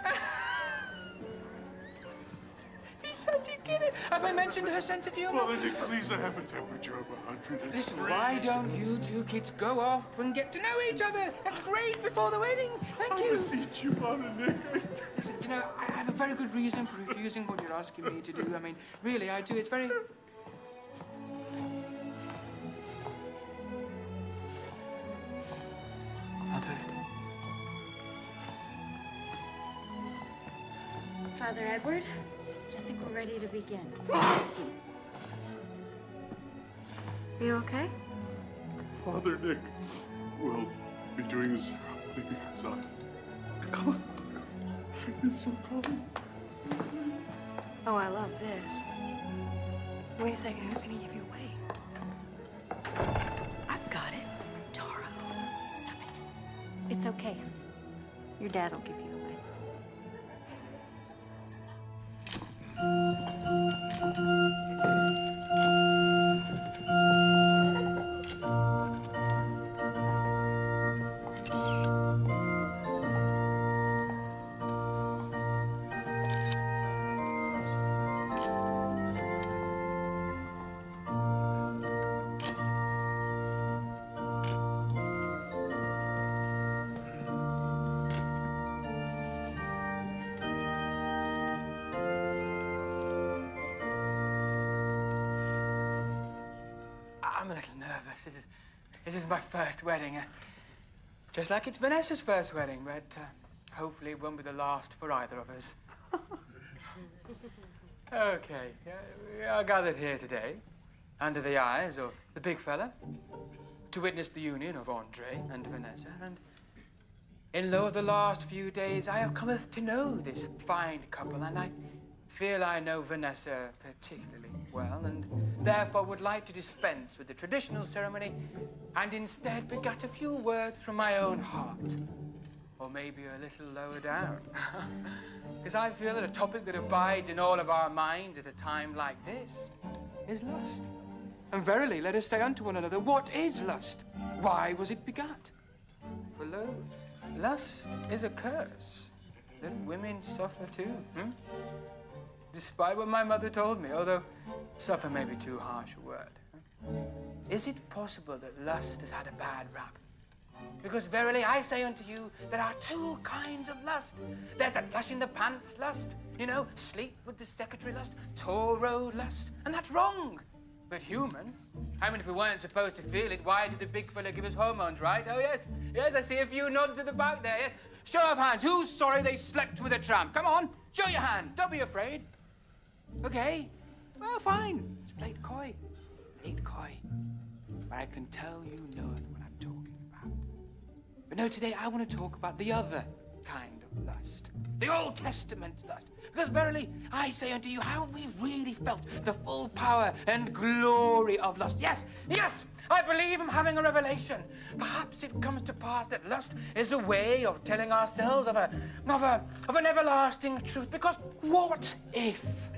Such a kid. Have I mentioned her sense of humor? Father Nick, please, I have a temperature of 103. Listen, why don't you two kids go off and get to know each other? That's great before the wedding. Thank you. I beseech you, Father Nick. Listen, you know, I have a very good reason for refusing what you're asking me to do. I mean, really, I do. It's very... I'll do it. Father Edward, I think we're ready to begin. You okay? Father Nick will be doing the ceremony because I've come. It's so cold. Oh, I love this. Wait a second, who's gonna give you away? I've got it. Tara. Stop it. It's okay. Your dad will give you away. I'm a little nervous. This is my first wedding. Just like it's Vanessa's first wedding, but hopefully it won't be the last for either of us. Okay, we are gathered here today, under the eyes of the big fella, to witness the union of Andre and Vanessa, and in lo of the last few days I have cometh to know this fine couple, and I feel I know Vanessa particularly well, and therefore would like to dispense with the traditional ceremony and instead begat a few words from my own heart. Or maybe a little lower down. Because I feel that a topic that abides in all of our minds at a time like this is lust. And verily, let us say unto one another, what is lust? Why was it begat? For lo, lust is a curse that women suffer too. Despite what my mother told me, although suffer may be too harsh a word. Is it possible that lust has had a bad rap? Because verily I say unto you, there are two kinds of lust. There's that flash in the pants lust, you know, sleep with the secretary lust, Toro lust, and that's wrong. But human. I mean, if we weren't supposed to feel it, why did the big fella give us hormones, right? Oh, yes. Yes, I see a few nods at the back there, yes. Show of hands. Who's sorry they slept with a tramp? Come on, show your hand. Don't be afraid. Okay. Well, fine. It's played coy. Played coy. But I can tell you knoweth what I'm talking about. But no, today I want to talk about the other kind of lust, the Old Testament lust. Because verily, I say unto you, how have we really felt the full power and glory of lust? Yes, yes, I believe I'm having a revelation. Perhaps it comes to pass that lust is a way of telling ourselves of an everlasting truth. Because what if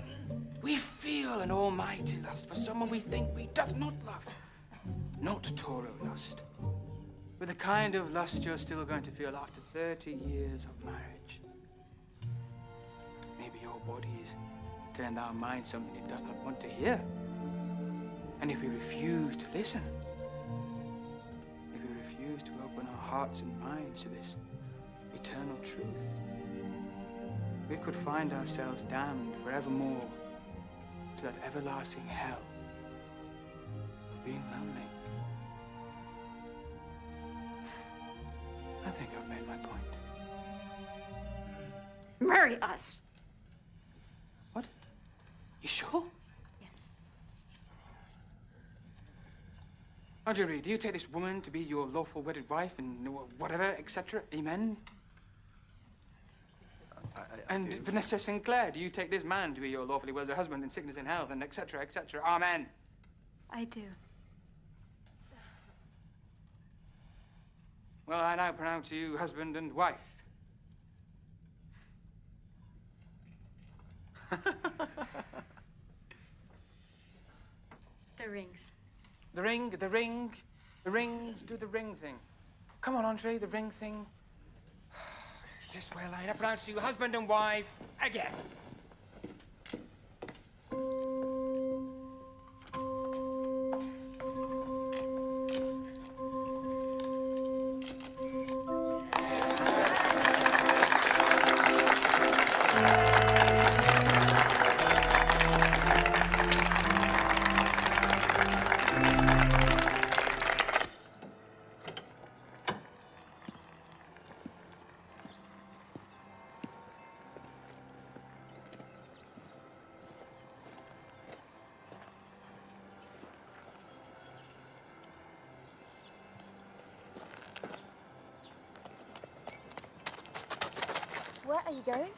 we feel an almighty lust for someone we think we doth not love? Not Toro lust, but the kind of lust you're still going to feel after 30 years of marriage. Maybe your body is telling our mind something it does not want to hear. And if we refuse to listen, if we refuse to open our hearts and minds to this eternal truth, we could find ourselves damned forevermore to that everlasting hell of being lonely. I think I've made my point. Marry us. What? You sure? Yes. Marjorie, do you take this woman to be your lawful wedded wife and whatever, etc.? Amen? And Vanessa Sinclair, do you take this man to be your lawfully wedded husband in sickness and health and etc., etc.? Amen. I do. Well, I now pronounce you husband and wife. The rings. The rings, do the ring thing. Come on, Andre, the ring thing. Yes, well, I now pronounce you husband and wife again. Where are you going?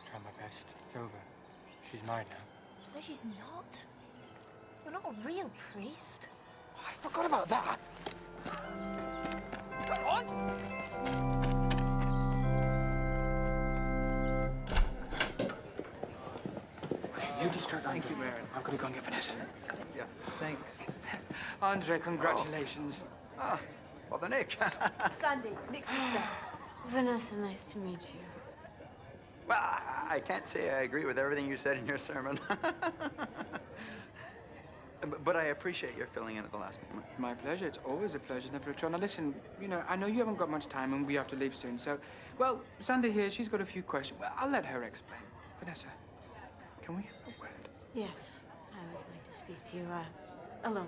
Try my best. It's over. She's mine now. No, she's not. You're not a real priest. I forgot about that. Come on. You distract Andre. Thank you, Mary. I'm going to go and get Vanessa. Yeah, thanks. Andre, congratulations. Ah, Father Nick. Sandy, Nick's sister. Vanessa, nice to meet you. Well, I can't say I agree with everything you said in your sermon. But I appreciate your filling in at the last moment. My pleasure. It's always a pleasure, never a chore. Now, listen, you know, I know you haven't got much time and we have to leave soon, so... Well, Sandy here, she's got a few questions. Well, I'll let her explain. Vanessa, can we have a word? Yes, I would like to speak to you, alone.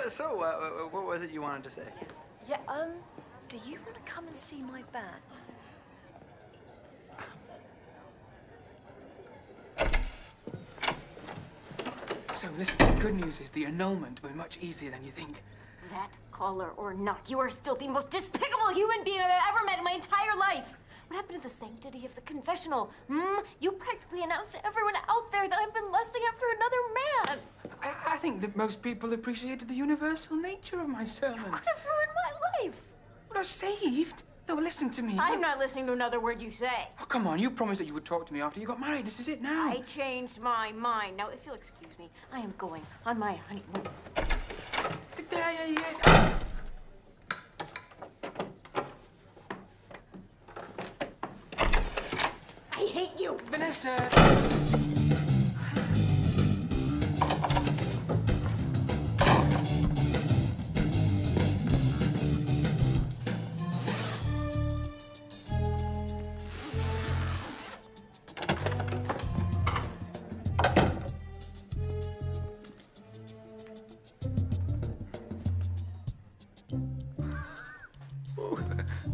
So, what was it you wanted to say? Yeah, do you want to come and see my band? So, listen, the good news is the annulment will be much easier than you think. That collar or not, you are still the most despicable human being I've ever met in my entire life. What happened to the sanctity of the confessional? You practically announced to everyone out there that I've been lusting after another man. I think that most people appreciated the universal nature of my sermon. You could have ruined my life. Well, saved? No, listen to me. I'm not listening to another word you say. Oh, come on, you promised that you would talk to me after you got married. This is it now. I changed my mind. Now, if you'll excuse me, I am going on my honeymoon. I hate you. Vanessa.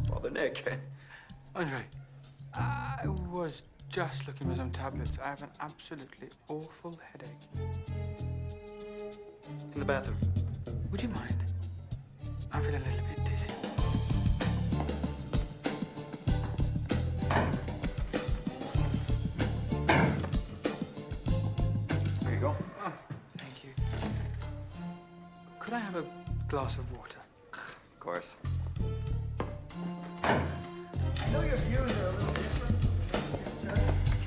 Father Nick. Andre, I was just looking for some tablets. I have an absolutely awful headache. In the bathroom. Would you mind? I'm feeling a little bit dizzy. There you go. Oh, thank you. Could I have a glass of water? Of course. I know your views are a little different,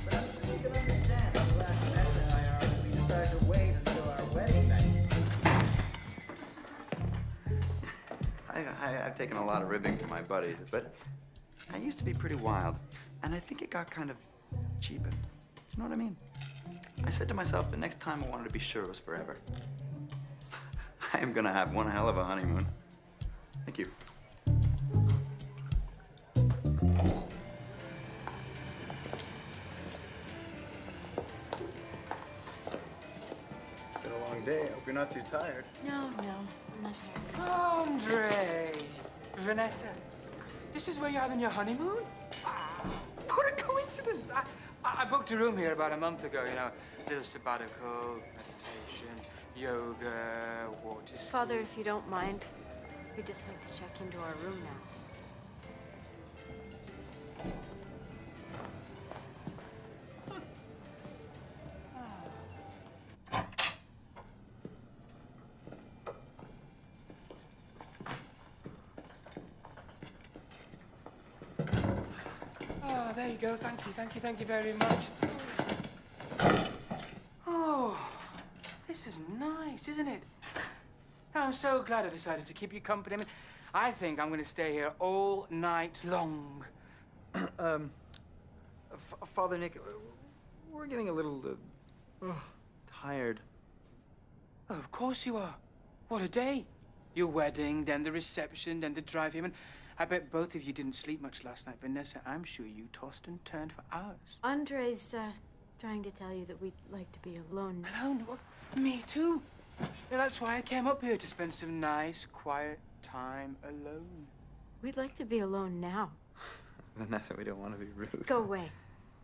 but I'm sure you can understand how glad Vanessa and I are that we decided to wait until our wedding night. I've taken a lot of ribbing from my buddies, but I used to be pretty wild, and I think it got kind of cheapened. You know what I mean? I said to myself, the next time I wanted to be sure it was forever. I am gonna have one hell of a honeymoon. Thank you. Been a long day. I hope you're not too tired. No, I'm not tired. Andre! Vanessa, this is where you're having your honeymoon? What a coincidence! I booked a room here about a month ago, you know. Little sabbatical, meditation, yoga, water skiing. Father, if you don't mind, we'd just like to check into our room now. Oh, there you go. Thank you very much. Oh, this is nice, isn't it? I'm so glad I decided to keep you company. I mean, I think I'm going to stay here all night long. Father Nick, we're getting a little tired. Oh, of course you are. What a day. Your wedding, then the reception, then the drive home. And I bet both of you didn't sleep much last night. Vanessa, I'm sure you tossed and turned for hours. Andre's trying to tell you that we'd like to be alone. Alone? Well, me too. Yeah, that's why I came up here, to spend some nice, quiet time alone. We'd like to be alone now. Vanessa, we don't want to be rude. Go away.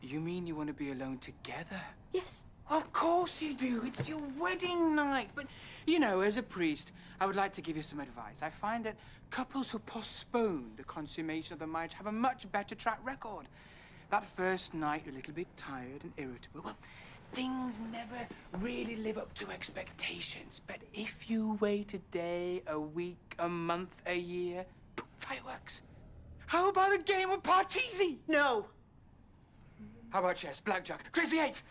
You mean you want to be alone together? Yes. Of course you do. It's your wedding night. But, you know, as a priest, I would like to give you some advice. I find that couples who postpone the consummation of the marriage have a much better track record. That first night, you're a little bit tired and irritable. Well, things never really live up to expectations. But if you wait a day, a week, a month, a year, fireworks. How about a game of Parcheesi? No. How about chess, blackjack, crazy eights?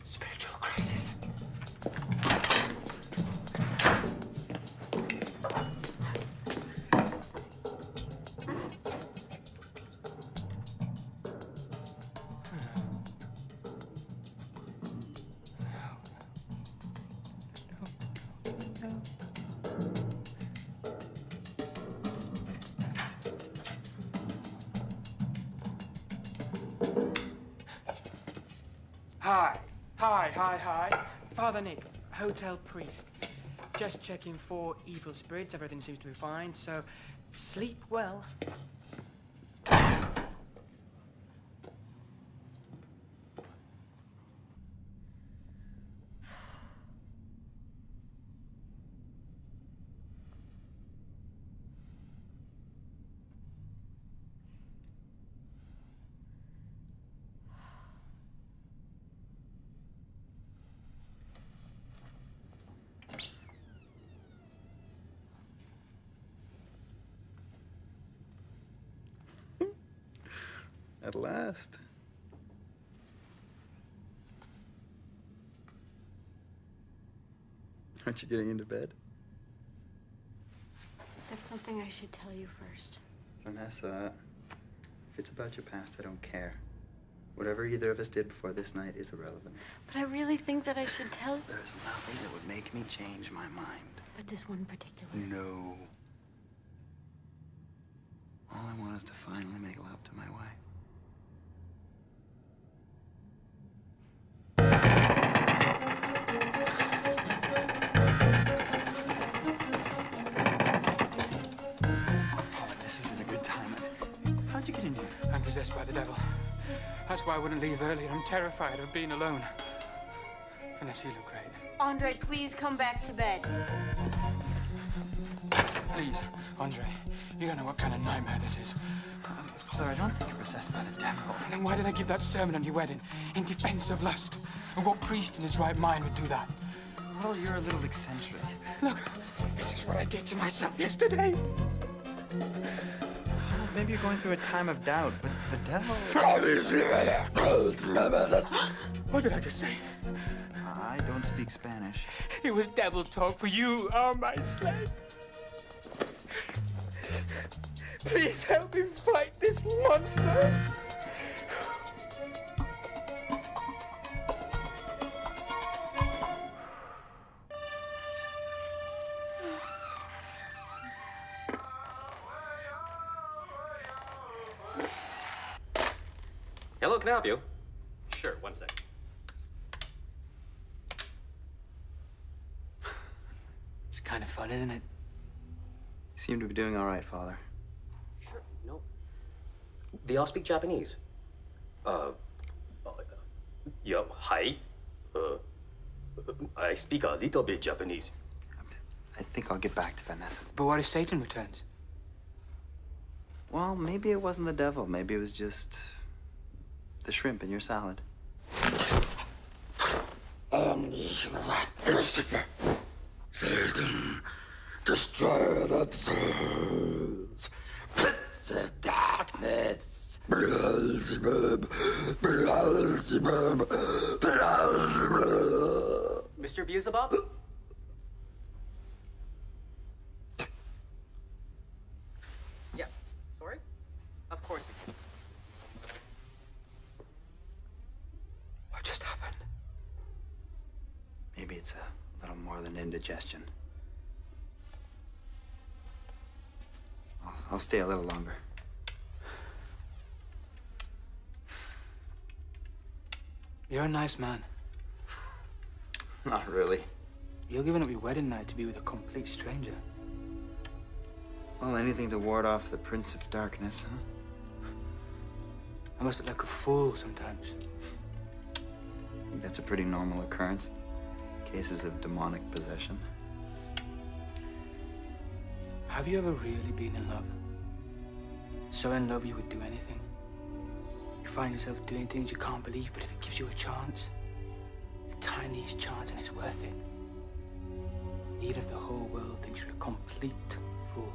Spiritual crisis. Hi. Father Nick, hotel priest. Just checking for evil spirits. Everything seems to be fine, so sleep well. At last. Aren't you getting into bed? There's something I should tell you first. Vanessa, if it's about your past, I don't care. Whatever either of us did before this night is irrelevant. But I really think that I should tell you. There's nothing that would make me change my mind. But this one particular. No. All I want is to finally make love to my wife. possessed by the devil. That's why I wouldn't leave earlier. I'm terrified of being alone. Vanessa, you look great. Andre, please come back to bed. Please, Andre, you don't know what kind of nightmare this is. Father, I don't think you're possessed by the devil. Then why did I give that sermon on your wedding? In defense of lust? And what priest in his right mind would do that? Well, you're a little eccentric. Look, this is what I did to myself yesterday. Well, maybe you're going through a time of doubt, but the devil... What did I just say? I don't speak Spanish. It was devil talk, for you are my slave. Please help me fight this monster. Hello, can I help you? Sure, one sec. It's kind of fun, isn't it? You seem to be doing all right, Father. Sure, no. They all speak Japanese. Yeah, hi. I speak a little bit Japanese. I think I'll get back to Vanessa. But what if Satan returns? Well, maybe it wasn't the devil. Maybe it was just the shrimp in your salad. Lucifer, Satan, destroyer of souls, prince of darkness, Beelzebub, Beelzebub, Beelzebub. Mr. Beelzebub? Yeah, sorry? Of course we can. What just happened? Maybe it's a little more than indigestion. I'll stay a little longer. You're a nice man. Not really. You're giving up your wedding night to be with a complete stranger. Well, anything to ward off the Prince of Darkness, huh? I must look like a fool sometimes. I think that's a pretty normal occurrence. Cases of demonic possession. Have you ever really been in love? So in love you would do anything? You find yourself doing things you can't believe, but if it gives you a chance, the tiniest chance, and it's worth it. Even if the whole world thinks you're a complete fool.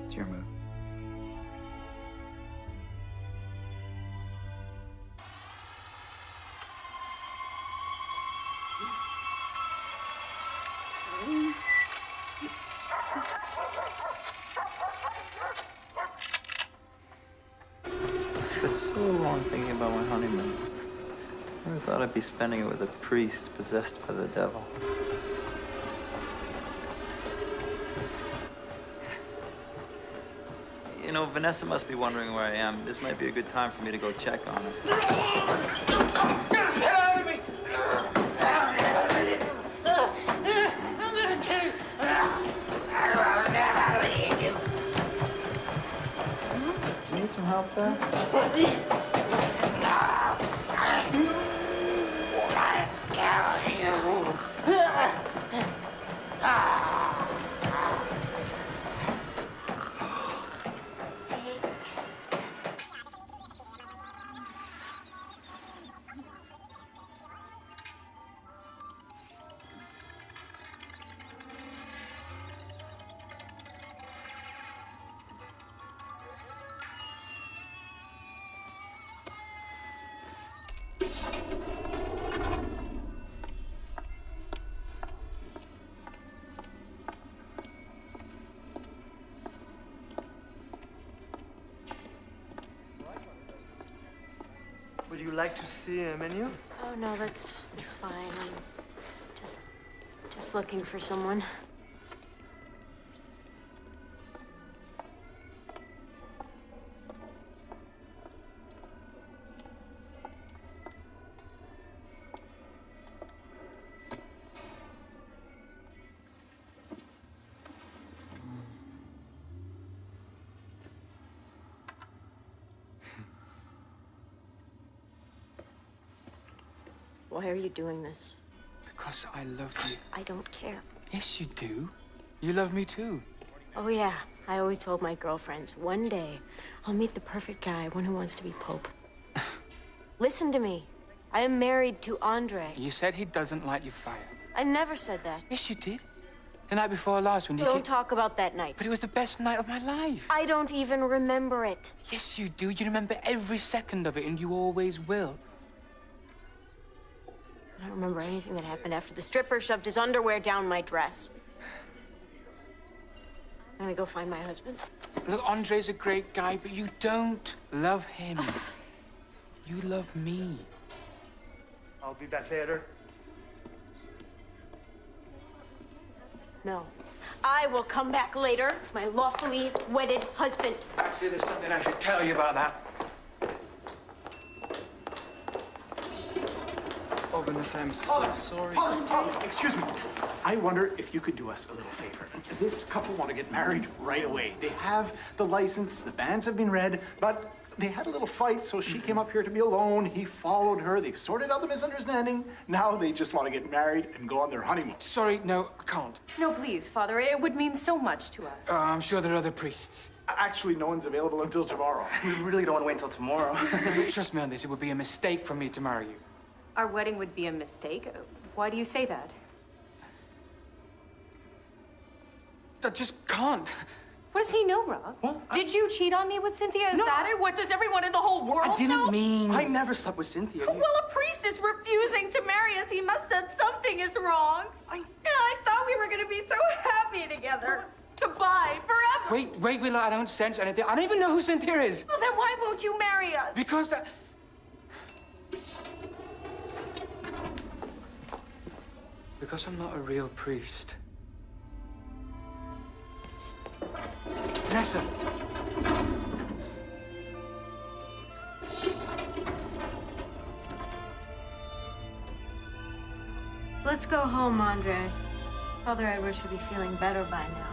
It's your move. It's been so long thinking about my honeymoon. Never thought I'd be spending it with a priest possessed by the devil. You know, Vanessa must be wondering where I am. This might be a good time for me to go check on her. Get out of me! Do you need some help there? Would you like to see a menu? Oh no, that's fine. I'm just looking for someone. Why are you doing this? Because I love you. I don't care. Yes, you do. You love me too. Oh, yeah. I always told my girlfriends, one day, I'll meet the perfect guy, one who wants to be Pope. Listen to me. I am married to Andre. You said he doesn't light your fire. I never said that. Yes, you did. The night before last when you Don't talk about that night. But it was the best night of my life. I don't even remember it. Yes, you do. You remember every second of it, and you always will. I don't remember anything that happened after the stripper shoved his underwear down my dress. I'm gonna go find my husband. Look, Andre's a great guy, but you don't love him. You love me. I'll be back later. No. I will come back later with my lawfully wedded husband. Actually, there's something I should tell you about that. Oh, Vanessa, I'm so sorry. Excuse me. I wonder if you could do us a little favor. This couple want to get married right away. They have the license, the banns have been read, but they had a little fight, so she came up here to be alone. He followed her. They've sorted out the misunderstanding. Now they just want to get married and go on their honeymoon. Sorry, no, I can't. No, please, Father. It would mean so much to us. I'm sure there are other priests. Actually, no one's available until tomorrow. We really don't want to wait until tomorrow. Trust me on this, it would be a mistake for me to marry you. Our wedding would be a mistake? Why do you say that? I just can't. What does he know, Rob? Did you cheat on me with Cynthia? Is that it? What, does everyone in the whole world know? I didn't mean... I never slept with Cynthia. Well, a priest is refusing to marry us. He must have said something is wrong. I thought we were going to be so happy together. Goodbye, forever. Wait, Willow, I don't sense anything. I don't even know who Cynthia is. Well, then why won't you marry us? Because Because I'm not a real priest. Vanessa! Let's go home, Andre. Father Edward should be feeling better by now.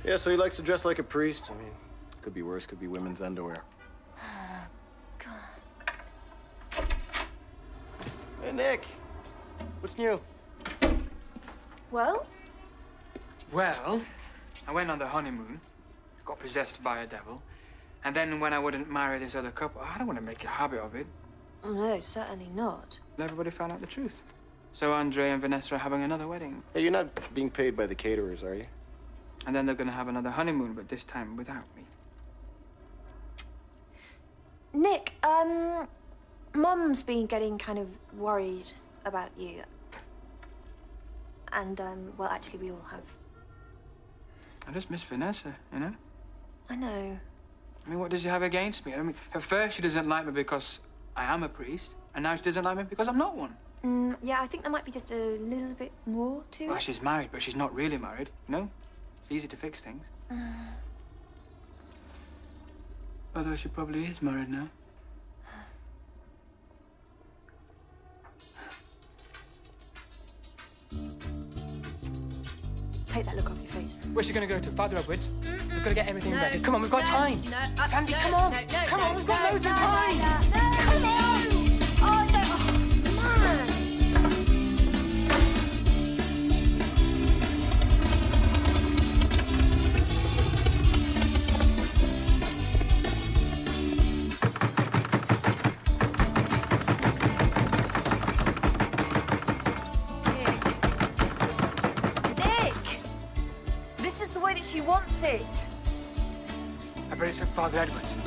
Yeah, so he likes to dress like a priest. I mean, could be worse, could be women's underwear. Hey, Nick. What's new? Well? Well, I went on the honeymoon, got possessed by a devil, and then when I wouldn't marry this other couple, I don't want to make a habit of it. Oh, no, certainly not. Everybody found out the truth. So Andre and Vanessa are having another wedding. Hey, you're not being paid by the caterers, are you? And then they're going to have another honeymoon, but this time without me. Nick, Mum's been getting kind of worried about you. And, well, actually, we all have. I just miss Vanessa, you know? I know. I mean, what does she have against me? I mean, at first she doesn't like me because I am a priest, and now she doesn't like me because I'm not one. Yeah, I think there might be just a little bit more to it. Well, she's married, but she's not really married, you know? It's easy to fix things. Although she probably is married now. Take that look off your face. Where's she gonna go to? Father Edwards? We've got to get everything ready. Come on, we've got time. Sandy, come on. Come on, we've got loads of time. Come on! Oh, don't... Oh, man! She wants it. I bet it's at Father Edwards.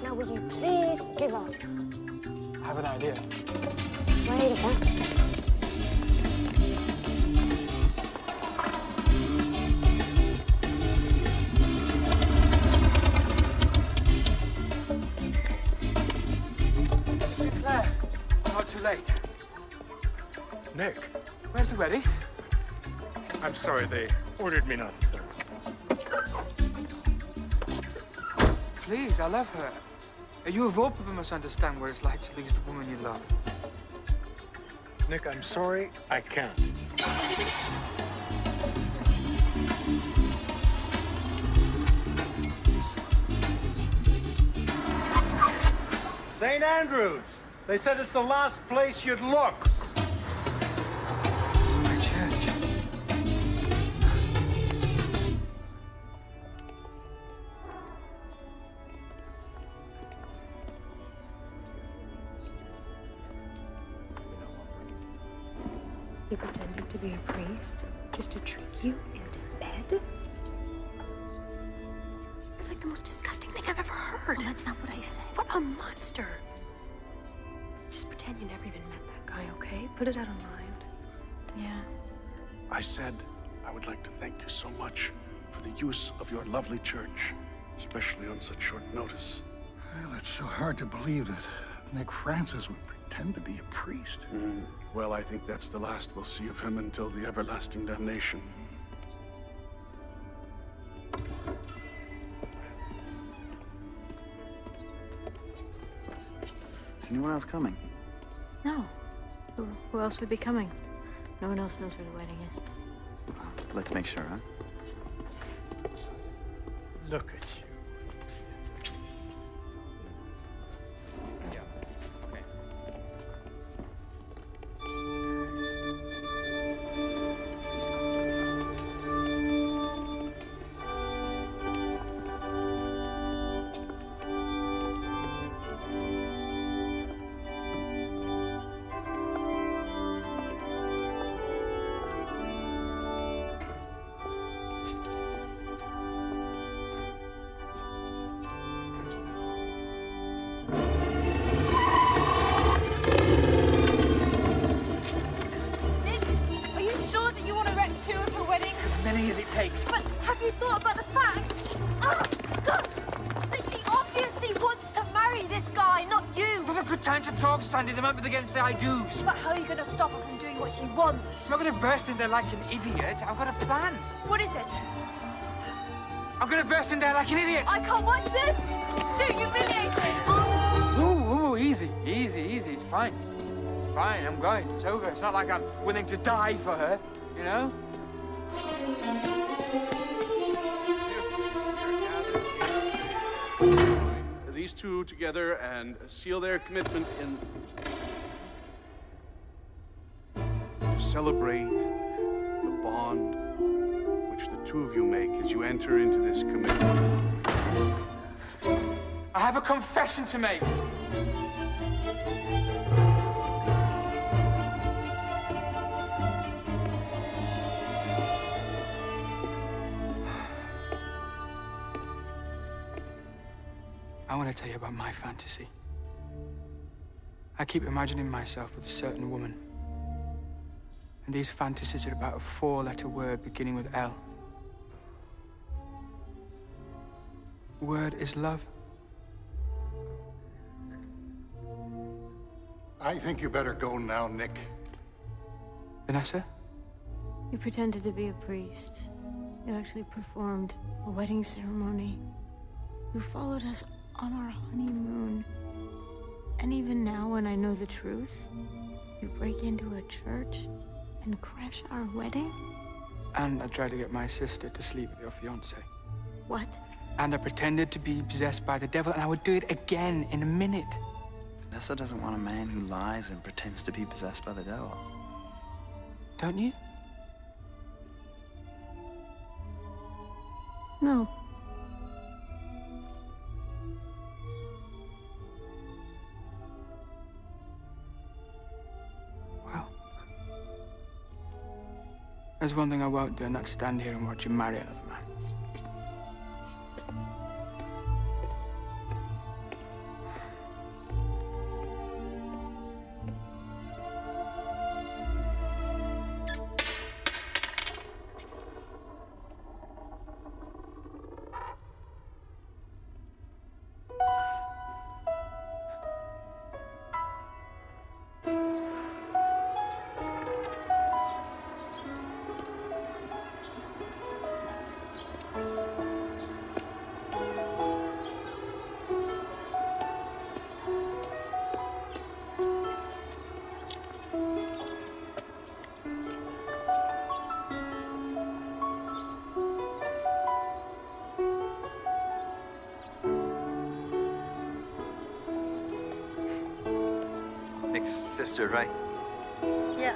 Now, will you please give up? I have an idea. I was afraid of that. Not too late. Nick. Where's the wedding? I'm sorry, they ordered me not to. Please, I love her. You of all people must understand what it's like to lose the woman you love. Nick, I'm sorry, I can't. St. Andrews. They said it's the last place you'd look. My church. He pretended to be a priest just to trick you into bed? It's like the most disgusting thing I've ever heard. Well, that's not what I said. What a monster. Just pretend you never even met that guy, okay? Put it out of mind. Yeah. I said I would like to thank you so much for the use of your lovely church, especially on such short notice. Well, it's so hard to believe that Nick Francis would pretend to be a priest. Well, I think that's the last we'll see of him until the everlasting damnation. Is anyone else coming? No. Who else would be coming? No one else knows where the wedding is. Let's make sure, huh? Look at you. Many as it takes. But have you thought about the fact that she obviously wants to marry this guy, not you? It's not a good time to talk, Sandy. They might be against the I-dos. But how are you going to stop her from doing what she wants? I'm not going to burst in there like an idiot. I've got a plan. What is it? I'm going to burst in there like an idiot. I can't watch this. It's too humiliating. Ooh, easy. It's fine. It's fine. I'm going. It's over. It's not like I'm willing to die for her, you know? These two together and seal their commitment in... to celebrate the bond which the two of you make as you enter into this commitment. I have a confession to make. I want to tell you about my fantasy. I keep imagining myself with a certain woman. And these fantasies are about a 4-letter word beginning with L. The word is love. I think you better go now, Nick. Vanessa? You pretended to be a priest. You actually performed a wedding ceremony. You followed us on our honeymoon. And even now, when I know the truth, you break into a church and crash our wedding? And I tried to get my sister to sleep with your fiancé. What? And I pretended to be possessed by the devil, and I would do it again in a minute. Vanessa doesn't want a man who lies and pretends to be possessed by the devil. Don't you? No. There's one thing I won't do, and that's stand here and watch you marry another man. Nick's sister, right? Yeah.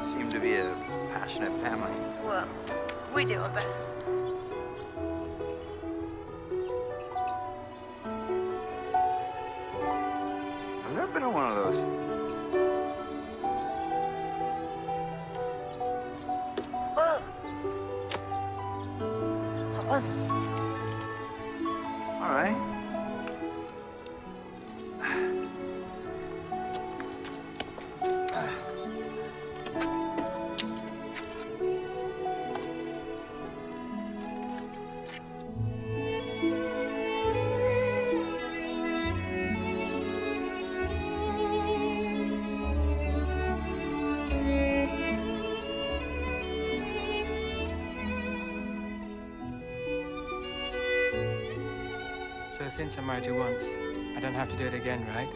Seem to be a passionate family. Well, we do our best. I've never been on one of those. Well, hop on. All right. So since I married you once, I don't have to do it again, right?